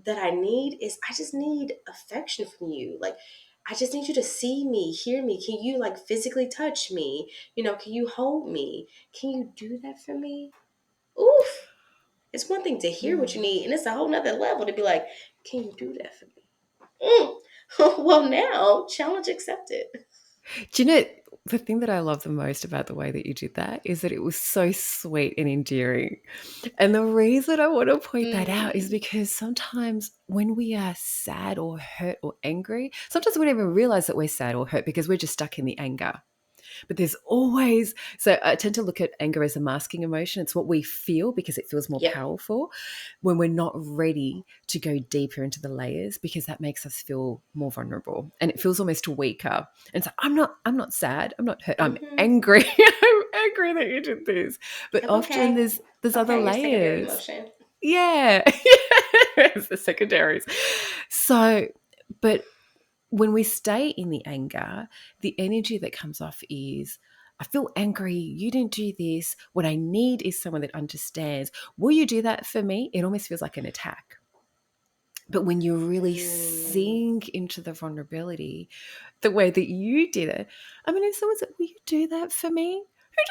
[SPEAKER 2] that I need is I just need affection from you. Like, I just need you to see me, hear me. Can you like physically touch me? Can you hold me? Can you do that for me? Oof. It's one thing to hear what you need, and it's a whole nother level to be like, can you do that for me? Mm. Well, now, challenge accepted.
[SPEAKER 1] Do you know the thing that I love the most about the way that you did that is that it was so sweet and endearing. And the reason I want to point that out is
[SPEAKER 2] Mm.
[SPEAKER 1] because sometimes when we are sad or hurt or angry, sometimes we don't even realize that we're sad or hurt because we're just stuck in the anger. But there's always, so I tend to look at anger as a masking emotion. It's what we feel because it feels more
[SPEAKER 2] Yep.
[SPEAKER 1] powerful when we're not ready to go deeper into the layers, because that makes us feel more vulnerable and it feels almost weaker. And so I'm not sad. I'm not hurt. I'm
[SPEAKER 2] Mm-hmm.
[SPEAKER 1] angry. I'm angry that you did this. But often
[SPEAKER 2] Okay.
[SPEAKER 1] there's other
[SPEAKER 2] Okay, your secondary
[SPEAKER 1] layers.
[SPEAKER 2] emotion.
[SPEAKER 1] Yeah. It's the secondaries. So, but when we stay in the anger, the energy that comes off is, I feel angry. You didn't do this. What I need is someone that understands. Will you do that for me? It almost feels like an attack. But when you really
[SPEAKER 2] Mm.
[SPEAKER 1] sink into the vulnerability, the way that you did it, I mean, if someone said, "Will you do that for me?" Who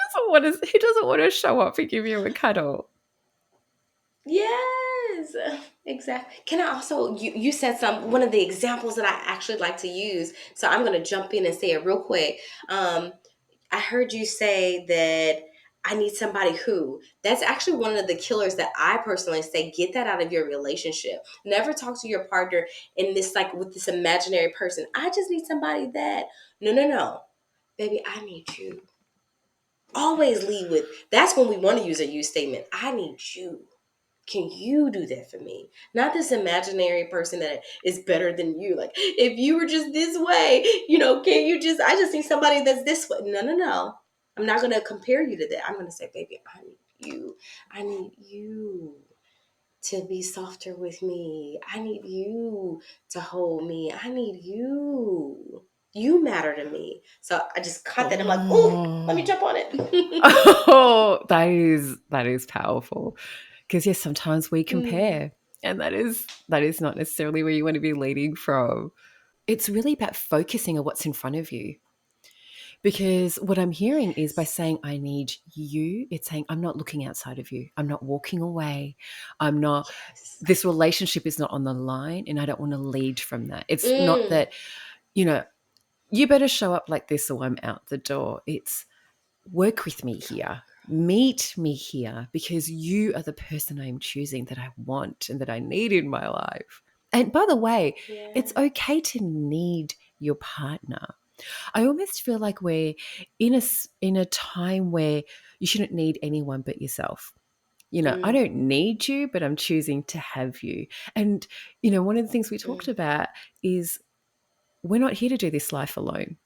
[SPEAKER 1] doesn't want to show up and give you a cuddle?
[SPEAKER 2] Yes. Exactly. Can I also, you said one of the examples that I actually like to use. So I'm going to jump in and say it real quick. Um, I heard you say that I need somebody who. That's actually one of the killers that I personally say, get that out of your relationship. Never talk to your partner in this, like, with this imaginary person. I just need somebody that, no, no, no. Baby, I need you. Always lead with, that's when we want to use a you statement. I need you. Can you do that for me? Not this imaginary person that is better than you. Like, if you were just this way, can you just, I just need somebody that's this way. No, no, no. I'm not going to compare you to that. I'm going to say, baby, I need you. I need you to be softer with me. I need you to hold me. I need you. You matter to me. So I just caught that. I'm like, oh, let me
[SPEAKER 1] Oh.
[SPEAKER 2] jump on it.
[SPEAKER 1] Oh, that is powerful. Because yes, sometimes we
[SPEAKER 2] Mm,
[SPEAKER 1] compare, and that is not necessarily where you want to be leading from. It's really about focusing on what's in front of you. Because what I'm hearing is by
[SPEAKER 2] yes.
[SPEAKER 1] saying, I need you, it's saying, I'm not looking outside of you. I'm not walking away. I'm not,
[SPEAKER 2] Yes.
[SPEAKER 1] this relationship is not on the line, and I don't want to lead from that. It's not
[SPEAKER 2] Mm,
[SPEAKER 1] that, you know, you better show up like this or I'm out the door. It's work with me here. Meet me here because you are the person I'm choosing that I want and that I need in my life. And by the way, it's
[SPEAKER 2] yeah.
[SPEAKER 1] okay to need your partner. I almost feel like we're in a time where you shouldn't need anyone but yourself. I
[SPEAKER 2] Mm,
[SPEAKER 1] don't need you, but I'm choosing to have you. And one of the things we talked
[SPEAKER 2] mm.
[SPEAKER 1] about is we're not here to do this life alone.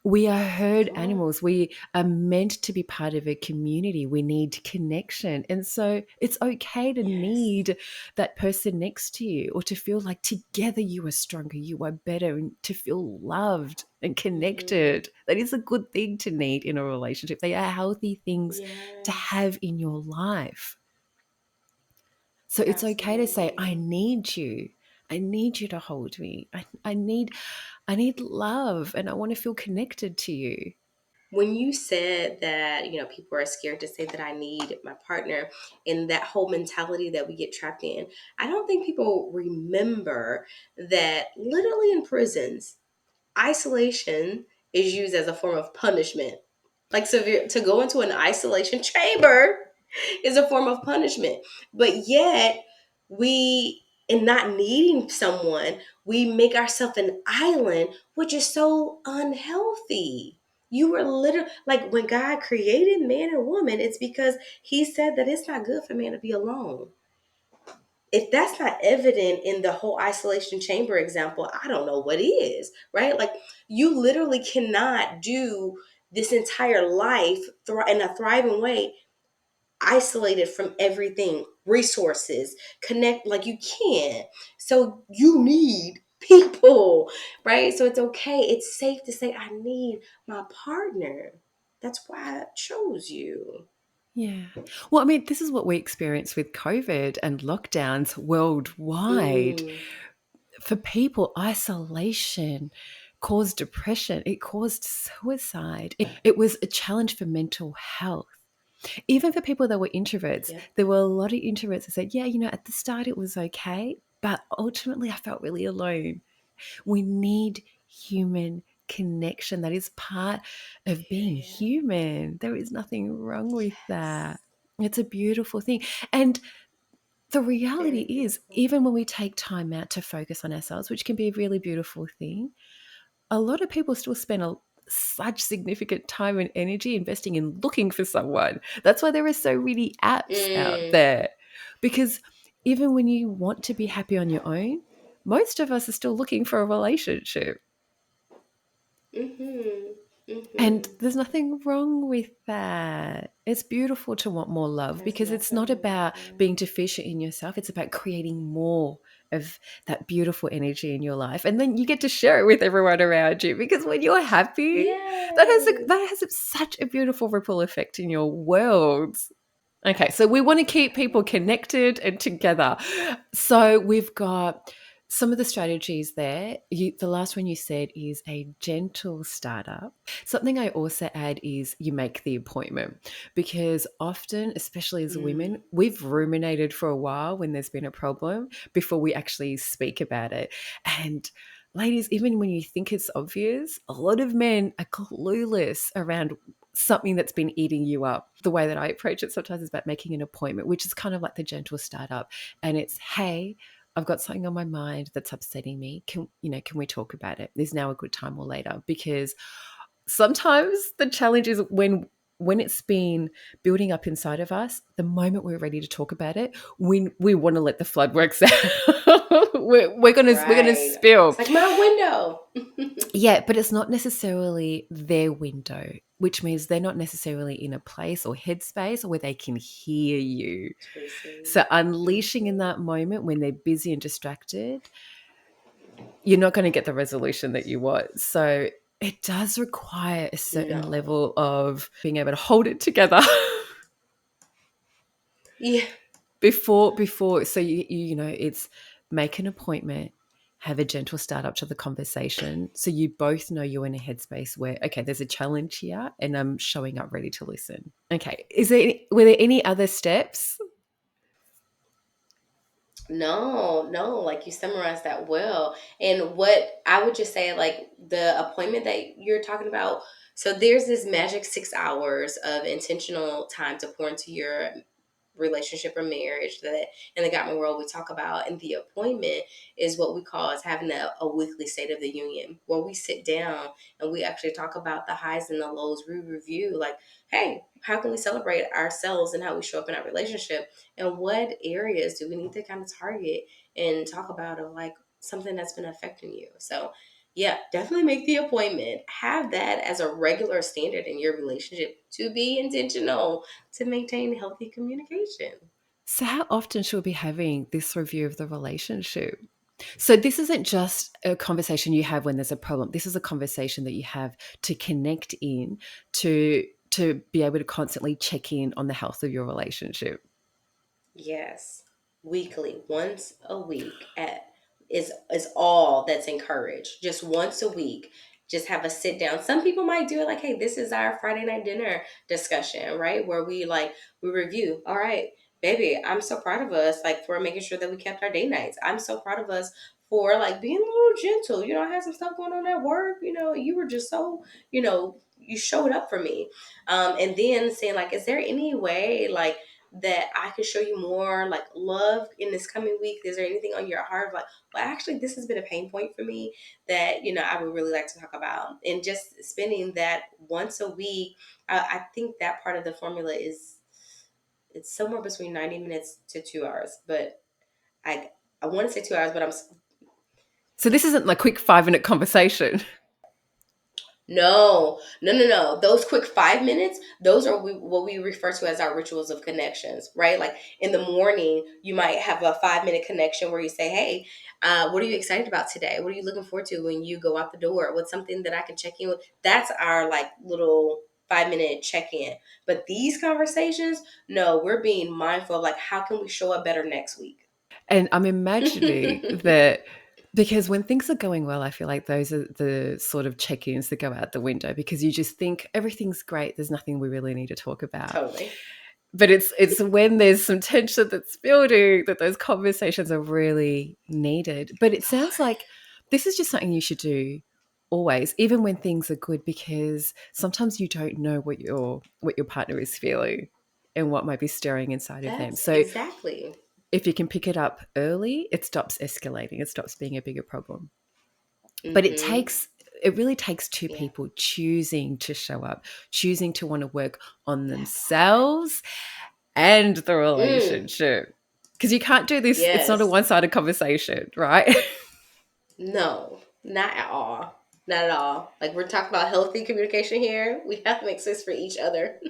[SPEAKER 1] We are herd
[SPEAKER 2] Come on.
[SPEAKER 1] animals. We are meant to be part of a community. We need connection. And so it's okay to
[SPEAKER 2] Yes.
[SPEAKER 1] need that person next to you or to feel like together you are stronger, you are better, and to feel loved and
[SPEAKER 2] Hmm.
[SPEAKER 1] connected. That is a good thing to need in a relationship. They are healthy things to
[SPEAKER 2] Yes.
[SPEAKER 1] have in your life. So it's okay to say, I
[SPEAKER 2] Absolutely.
[SPEAKER 1] need you. I need you to hold me. I need love and I want to feel connected to you.
[SPEAKER 2] When you said that, people are scared to say that I need my partner and that whole mentality that we get trapped in, I don't think people remember that literally in prisons, isolation is used as a form of punishment. Like, so to go into an isolation chamber is a form of punishment. But yet, in not needing someone, we make ourselves an island, which is so unhealthy. You were literally like when God created man and woman, it's because he said that it's not good for man to be alone. If that's not evident in the whole isolation chamber example, I don't know what is, right? Like, you literally cannot do this entire life in a thriving way isolated from everything, resources, connect, like, you can't. So you need people, right? So it's okay. It's safe to say, I need my partner. That's why I chose you.
[SPEAKER 1] Yeah. Well, I mean, this is what we experienced with COVID and lockdowns worldwide.
[SPEAKER 2] Mm,
[SPEAKER 1] For people, isolation caused depression, it caused suicide. It was a challenge for mental health. Even for people that were introverts,
[SPEAKER 2] yep.
[SPEAKER 1] there were a lot of introverts that said, yeah, at the start it was okay, but ultimately I felt really alone. We need human connection. That is part of being
[SPEAKER 2] Yeah.
[SPEAKER 1] human. There is nothing wrong with that.
[SPEAKER 2] Yes.
[SPEAKER 1] It's a beautiful thing. And the reality
[SPEAKER 2] Very
[SPEAKER 1] is,
[SPEAKER 2] beautiful.
[SPEAKER 1] even when we take time out to focus on ourselves, which can be a really beautiful thing, a lot of people still spend such significant time and energy investing in looking for someone. That's why there are so many apps out
[SPEAKER 2] Mm,
[SPEAKER 1] there. Because even when you want to be happy on your own, most of us are still looking for a relationship.
[SPEAKER 2] mm-hmm.
[SPEAKER 1] And
[SPEAKER 2] Mm-hmm.
[SPEAKER 1] there's nothing wrong with that. It's beautiful to want more love
[SPEAKER 2] There's
[SPEAKER 1] because it's
[SPEAKER 2] nothing
[SPEAKER 1] not
[SPEAKER 2] wrong with
[SPEAKER 1] about
[SPEAKER 2] that.
[SPEAKER 1] being deficient in yourself. It's about creating more of that beautiful energy in your life. And then you get to share it with everyone around you because when you're happy,
[SPEAKER 2] Yes.
[SPEAKER 1] that has such a beautiful ripple effect in your world. Okay, so we want to keep people
[SPEAKER 2] Absolutely.
[SPEAKER 1] connected and together. So we've got some of the strategies there, the last one you said is a gentle startup. Something I also add is you make the appointment, because often, especially as
[SPEAKER 2] Mm,
[SPEAKER 1] women, we've ruminated for a while when there's been a problem before we actually speak about it. And ladies, even when you think it's obvious, a lot of men are clueless around something that's been eating you up. The way that I approach it sometimes is about making an appointment, which is kind of like the gentle startup. And it's, hey, I've got something on my mind that's upsetting me. Can we talk about it? Is now a good time or later? Because sometimes the challenge is when it's been building up inside of us, the moment we're ready to talk about it, we want to let the flood works out. we're gonna
[SPEAKER 2] right.
[SPEAKER 1] spill.
[SPEAKER 2] It's like my window.
[SPEAKER 1] Yeah, but it's not necessarily their window, which means they're not necessarily in a place or headspace where they can hear you.
[SPEAKER 2] To
[SPEAKER 1] So
[SPEAKER 2] receive.
[SPEAKER 1] unleashing in
[SPEAKER 2] Mhm.
[SPEAKER 1] that moment when they're busy and distracted, you're not going to get the resolution that you want. So it does require a certain
[SPEAKER 2] No.
[SPEAKER 1] level of being able to hold it together
[SPEAKER 2] Yeah.
[SPEAKER 1] before so it's make an appointment, have a gentle start up to the conversation, so you both know you're in a headspace where, okay, there's a challenge here and I'm showing up ready to listen. Okay, were there any other steps?
[SPEAKER 2] No, no, like you summarized that well. And what I would just say, like the appointment that you're talking about, so there's this magic 6 hours of intentional time to pour into your relationship or marriage that in the Gottman world we talk about. And the appointment is what we call as having a weekly state of the union, where we sit down and we actually talk about the highs and the lows. We review, like, hey, how can we celebrate ourselves and how we show up in our relationship, and what areas do we need to kind of target and talk about, of like something that's been affecting you. So yeah, definitely make the appointment. Have that as a regular standard in your relationship, to be intentional, to maintain healthy communication.
[SPEAKER 1] So how often should we be having this review of the relationship? So this isn't just a conversation you have when there's a problem. This is a conversation that you have to connect in, to be able to constantly check in on the health of your relationship.
[SPEAKER 2] Yes, weekly, once a week at is all that's encouraged. Just once a week, just have a sit down. Some people might do it like, hey, this is our Friday night dinner discussion, right? Where we review. All right, baby, I'm so proud of us, like for making sure that we kept our date nights. I'm so proud of us for like being a little gentle. I had some stuff going on at work. You were just so, you showed up for me. And then saying like, is there any way like that I could show you more like love in this coming week? Is there anything on your heart? Like, well, actually, this has been a pain point for me that, I would really like to talk about. And just spending that once a week, I think that part of the formula is it's somewhere between 90 minutes to 2 hours. But I, I want to say 2 hours, but
[SPEAKER 1] So this isn't like a quick 5 minute conversation.
[SPEAKER 2] no, no, no, no. Those quick 5 minutes, those are what we refer to as our rituals of connections, right? Like in the morning, you might have a 5 minute connection where you say, hey, what are you excited about today? What are you looking forward to when you go out the door? What's something that I can check in with? That's our like little 5 minute check in. But these conversations, no, we're being mindful of like, how can we show up better next week?
[SPEAKER 1] And I'm imagining that, because when things are going well, I feel like those are the sort of check-ins that go out the window, because you just think everything's great. There's nothing we really need to talk about.
[SPEAKER 2] Totally.
[SPEAKER 1] But it's when there's some tension that's building that those conversations are really needed. But it sounds like this is just something you should do always, even when things are good, because sometimes you don't know what your partner is feeling and what might be stirring inside of them.
[SPEAKER 2] That's
[SPEAKER 1] So
[SPEAKER 2] exactly.
[SPEAKER 1] if you can pick it up early, it stops escalating. It stops being a bigger problem. But
[SPEAKER 2] Mm-hmm.
[SPEAKER 1] it really takes two
[SPEAKER 2] Yeah.
[SPEAKER 1] people choosing to show up, choosing to want to work on
[SPEAKER 2] That part.
[SPEAKER 1] themselves and the
[SPEAKER 2] Mm,
[SPEAKER 1] relationship. Because you can't do this, it's not a
[SPEAKER 2] yes.
[SPEAKER 1] one-sided conversation, right?
[SPEAKER 2] No, not at all. Not at all. Like we're talking about healthy communication here. We have to make space for each other.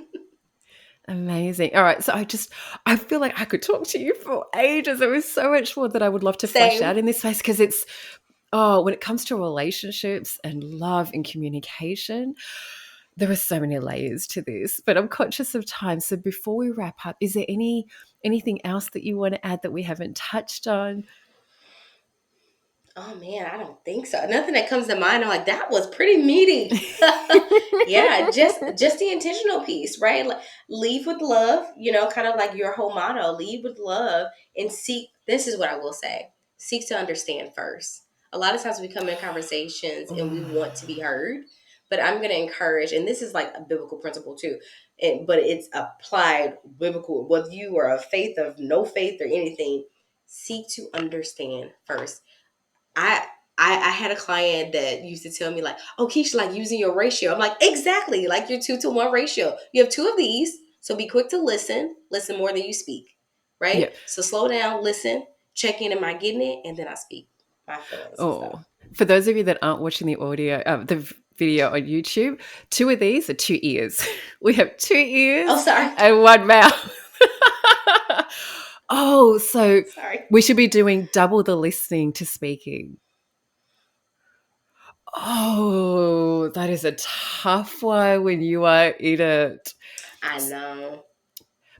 [SPEAKER 1] Amazing. All right. So I feel like I could talk to you for ages. There is so much more that I would love to flesh out
[SPEAKER 2] Same.
[SPEAKER 1] in this space, because when it comes to relationships and love and communication, there are so many layers to this, but I'm conscious of time. So before we wrap up, is there anything else that you want to add that we haven't touched on?
[SPEAKER 2] Oh man, I don't think so. Nothing that comes to mind. I'm like, that was pretty meaty. Yeah, just the intentional piece, right? Like, leave with love, kind of like your whole motto, leave with love and seek. This is what I will say. Seek to understand first. A lot of times we come in conversations and we want to be heard, but I'm going to encourage, and this is like a biblical principle too, but it's applied biblical, whether you are a faith of no faith or anything, seek to understand first. I I had a client that used to tell me like, "Oh, Keisha, like using your ratio." I'm like, "Exactly, like your 2-to-1 ratio. You have two of these, so be quick to listen more than you speak, right?
[SPEAKER 1] Yep.
[SPEAKER 2] So slow down, listen, check in, am I getting it, and then I speak my feelings and
[SPEAKER 1] Oh,
[SPEAKER 2] stuff."
[SPEAKER 1] for those of you that aren't watching the audio, video on YouTube, two of these are two ears. We have two
[SPEAKER 2] Oh,
[SPEAKER 1] ears
[SPEAKER 2] sorry,
[SPEAKER 1] and one mouth. Oh, so
[SPEAKER 2] sorry.
[SPEAKER 1] we should be doing double the listening to speaking. Oh, that is a tough one when you are in it.
[SPEAKER 2] I know.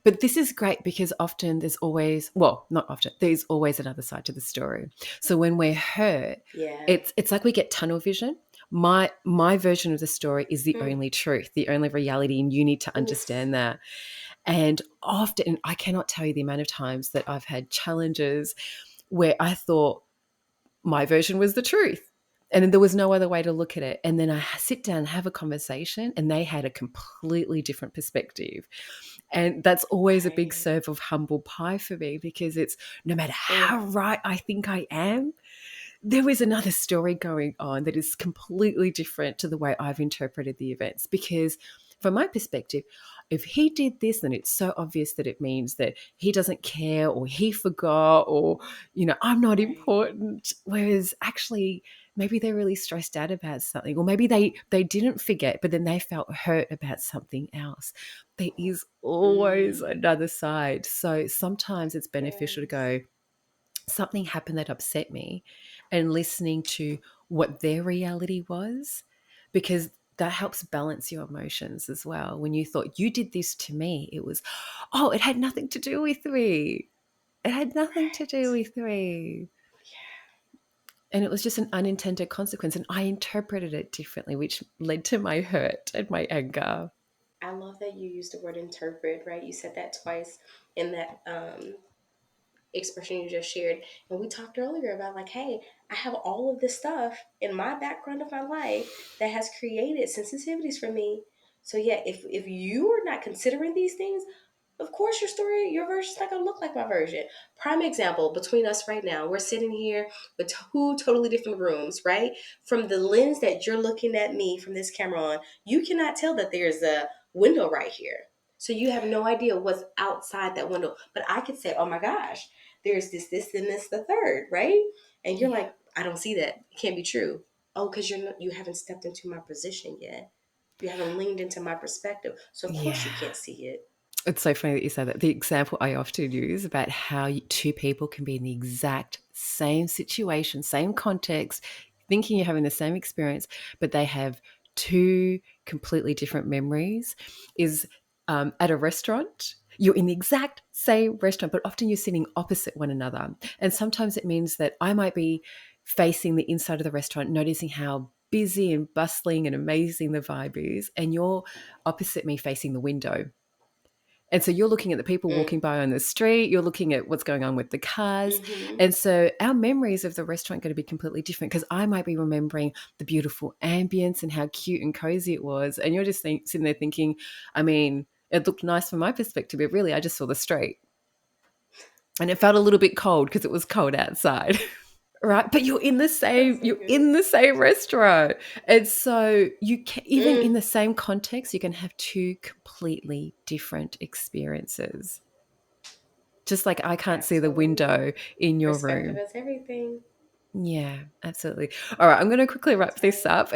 [SPEAKER 1] But this is great because often there's always, well, not often, there's always another side to the story. So when we're hurt,
[SPEAKER 2] Yeah.
[SPEAKER 1] it's like we get tunnel vision. My version of the story is the
[SPEAKER 2] Mm.
[SPEAKER 1] only truth, the only reality, and you need to
[SPEAKER 2] Oof.
[SPEAKER 1] understand that. And often, I cannot tell you the amount of times that I've had challenges where I thought my version was the truth. And then there was no other way to look at it. And then I sit down and have a conversation, and they had a completely different perspective. And that's always a big
[SPEAKER 2] Right.
[SPEAKER 1] serve of humble pie for me because it's no matter
[SPEAKER 2] Mm.
[SPEAKER 1] how right I think I am, there is another story going on that is completely different to the way I've interpreted the events. Because from my perspective, if he did this, then it's so obvious that it means that he doesn't care or he forgot or, I'm not
[SPEAKER 2] Right.
[SPEAKER 1] important. Whereas actually, maybe they're really stressed out about something, or maybe they didn't forget, but then they felt hurt about something else. There is always
[SPEAKER 2] Mm.
[SPEAKER 1] another side. So sometimes it's beneficial to
[SPEAKER 2] Yes.
[SPEAKER 1] go, something happened that upset me, and listening to what their reality was, because that helps balance your emotions as well. When you thought you did this to me, it was, oh, it had nothing to do with me. It had nothing to do
[SPEAKER 2] Right.
[SPEAKER 1] with me. And it was just an unintended consequence. And I interpreted it differently, which led to my hurt and my anger.
[SPEAKER 2] I love that you used the word interpret, right? You said that twice in that expression you just shared. And we talked earlier about like, hey, I have all of this stuff in my background of my life that has created sensitivities for me. So yeah, if you are not considering these things, of course your story, your version's not gonna look like my version. Prime example, between us right now, we're sitting here with two totally different rooms, right? From the lens that you're looking at me from this camera on, you cannot tell that there's a window right here. So you have no idea what's outside that window. But I could say, oh my gosh, there's this, and this, the third, right? And you're
[SPEAKER 1] Yeah.
[SPEAKER 2] like, I don't see that. It can't be true. Oh, because you haven't stepped into my position yet. You haven't leaned into my perspective. So of course
[SPEAKER 1] Yeah.
[SPEAKER 2] you can't see it.
[SPEAKER 1] It's so funny that you say that. The example I often use about how two people can be in the exact same situation, same context, thinking you're having the same experience, but they have two completely different memories is at a restaurant. You're in the exact same restaurant, but often you're sitting opposite one another. And sometimes it means that I might be facing the inside of the restaurant, noticing how busy and bustling and amazing the vibe is, and you're opposite me facing the window. And so you're looking at the people
[SPEAKER 2] Mm.
[SPEAKER 1] walking by on the street, you're looking at what's going on with the cars.
[SPEAKER 2] Mm-hmm.
[SPEAKER 1] And so our memories of the restaurant are going to be completely different because I might be remembering the beautiful ambience and how cute and cozy it was. And you're just sitting there thinking, I mean, it looked nice from my perspective, but really I just saw the street. And it felt a little bit cold because it was cold outside. Right, but
[SPEAKER 2] That's so
[SPEAKER 1] you're
[SPEAKER 2] good.
[SPEAKER 1] in the same restaurant. And so you can, even in
[SPEAKER 2] Mm.
[SPEAKER 1] the same context, you can have two completely different experiences. Just like I can't see the
[SPEAKER 2] Absolutely.
[SPEAKER 1] window in your
[SPEAKER 2] Perspective
[SPEAKER 1] room.
[SPEAKER 2] is everything.
[SPEAKER 1] Yeah, absolutely. All right, I'm going to quickly wrap
[SPEAKER 2] That's
[SPEAKER 1] this
[SPEAKER 2] right.
[SPEAKER 1] up.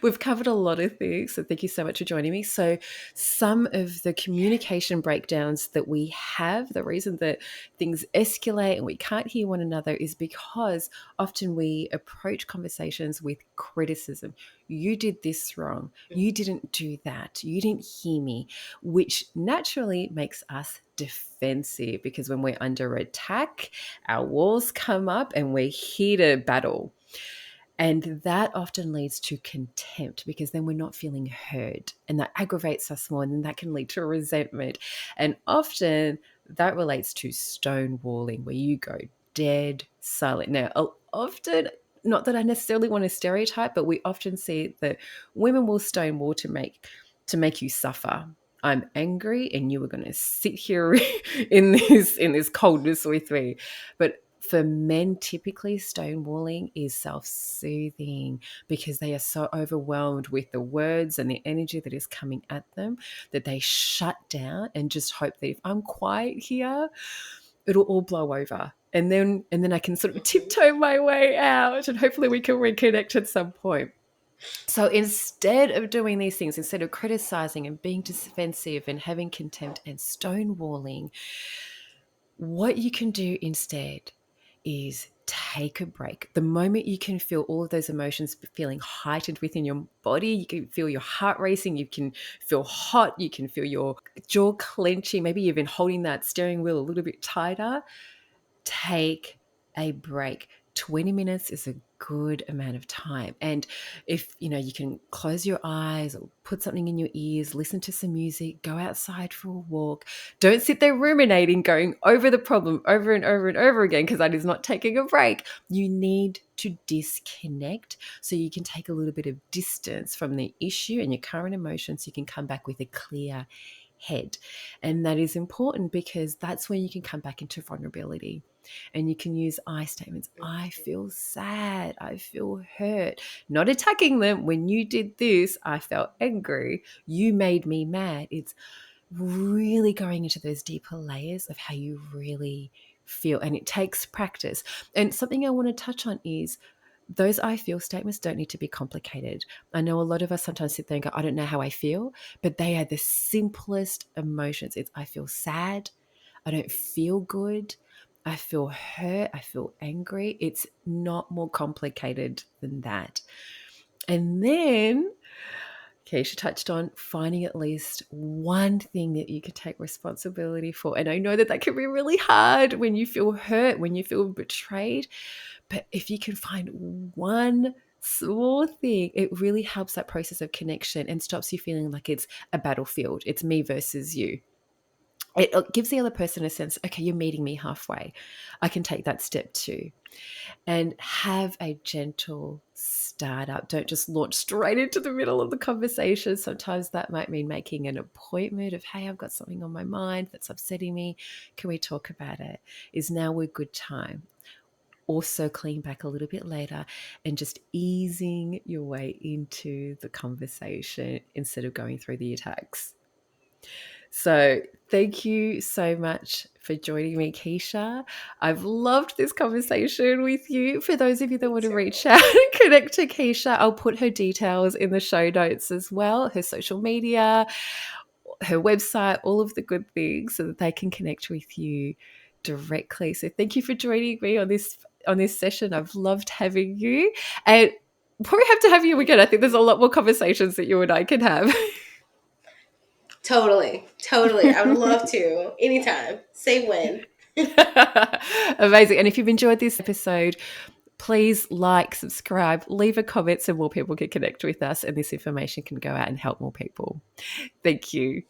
[SPEAKER 1] We've covered a lot of things, so thank you so much for joining me. So, some of the communication breakdowns that we have, the reason that things escalate and we can't hear one another is because often we approach conversations with criticism. You did this wrong. You didn't do that. You didn't hear me, which naturally makes us defensive because when we're under attack, our walls come up and we're here to battle. And that often leads to contempt, because then we're not feeling heard, and that aggravates us more, and then that can lead to resentment. And often that relates to stonewalling, where you go dead silent. Now, often, not that I necessarily want to stereotype, but we often see that women will stonewall to make you suffer. I'm angry and you are going to sit here in this coldness with me. But for men, typically stonewalling is self-soothing, because they are so overwhelmed with the words and the energy that is coming at them that they shut down and just hope that if I'm quiet here, it'll all blow over. And then I can sort of tiptoe my way out, and hopefully we can reconnect at some point. So instead of doing these things, instead of criticizing and being defensive and having contempt and stonewalling, what you can do instead is take a break. The moment you can feel all of those emotions feeling heightened within your body, you can feel your heart racing, you can feel hot, you can feel your jaw clenching, maybe you've been holding that steering wheel a little bit tighter, take a break. 20 minutes is a good amount of time. And if you can close your eyes or put something in your ears, listen to some music, go outside for a walk. Don't sit there ruminating, going over the problem over and over and over again, because that is not taking a break. You need to disconnect so you can take a little bit of distance from the issue and your current emotions, so you can come back with a clear head. And that is important, because that's when you can come back into vulnerability. And you can use I statements. I feel sad. I feel hurt. Not attacking them. When you did this, I felt angry. You made me mad. It's really going into those deeper layers of how you really feel. And it takes practice. And something I want to touch on is those I feel statements don't need to be complicated. I know a lot of us sometimes sit there and go, I don't know how I feel, but they are the simplest emotions. It's I feel sad. I don't feel good. I feel hurt. I feel angry. It's not more complicated than that. And then Keisha touched on finding at least one thing that you can take responsibility for. And I know that that can be really hard when you feel hurt, when you feel betrayed. But if you can find one small thing, it really helps that process of connection and stops you feeling like it's a battlefield. It's me versus you. It gives the other person a sense, okay, you're meeting me halfway. I can take that step too. And have a gentle startup. Don't just launch straight into the middle of the conversation. Sometimes that might mean making an appointment of, hey, I've got something on my mind that's upsetting me. Can we talk about it? Is now a good time? Also clean back a little bit later and just easing your way into the conversation instead of going through the attacks. So thank you so much for joining me, Keisha. I've loved this conversation with you. For those of you that want to reach out and connect to Keisha, I'll put her details in the show notes as well, her social media, her website, all of the good things, so that they can connect with you directly. So thank you for joining me on this session. I've loved having you, and probably have to have you again. I think there's a lot more conversations that you and I can have.
[SPEAKER 2] Totally. I would love to. Anytime. Say when.
[SPEAKER 1] Amazing. And if you've enjoyed this episode, please like, subscribe, leave a comment so more people can connect with us and this information can go out and help more people. Thank you.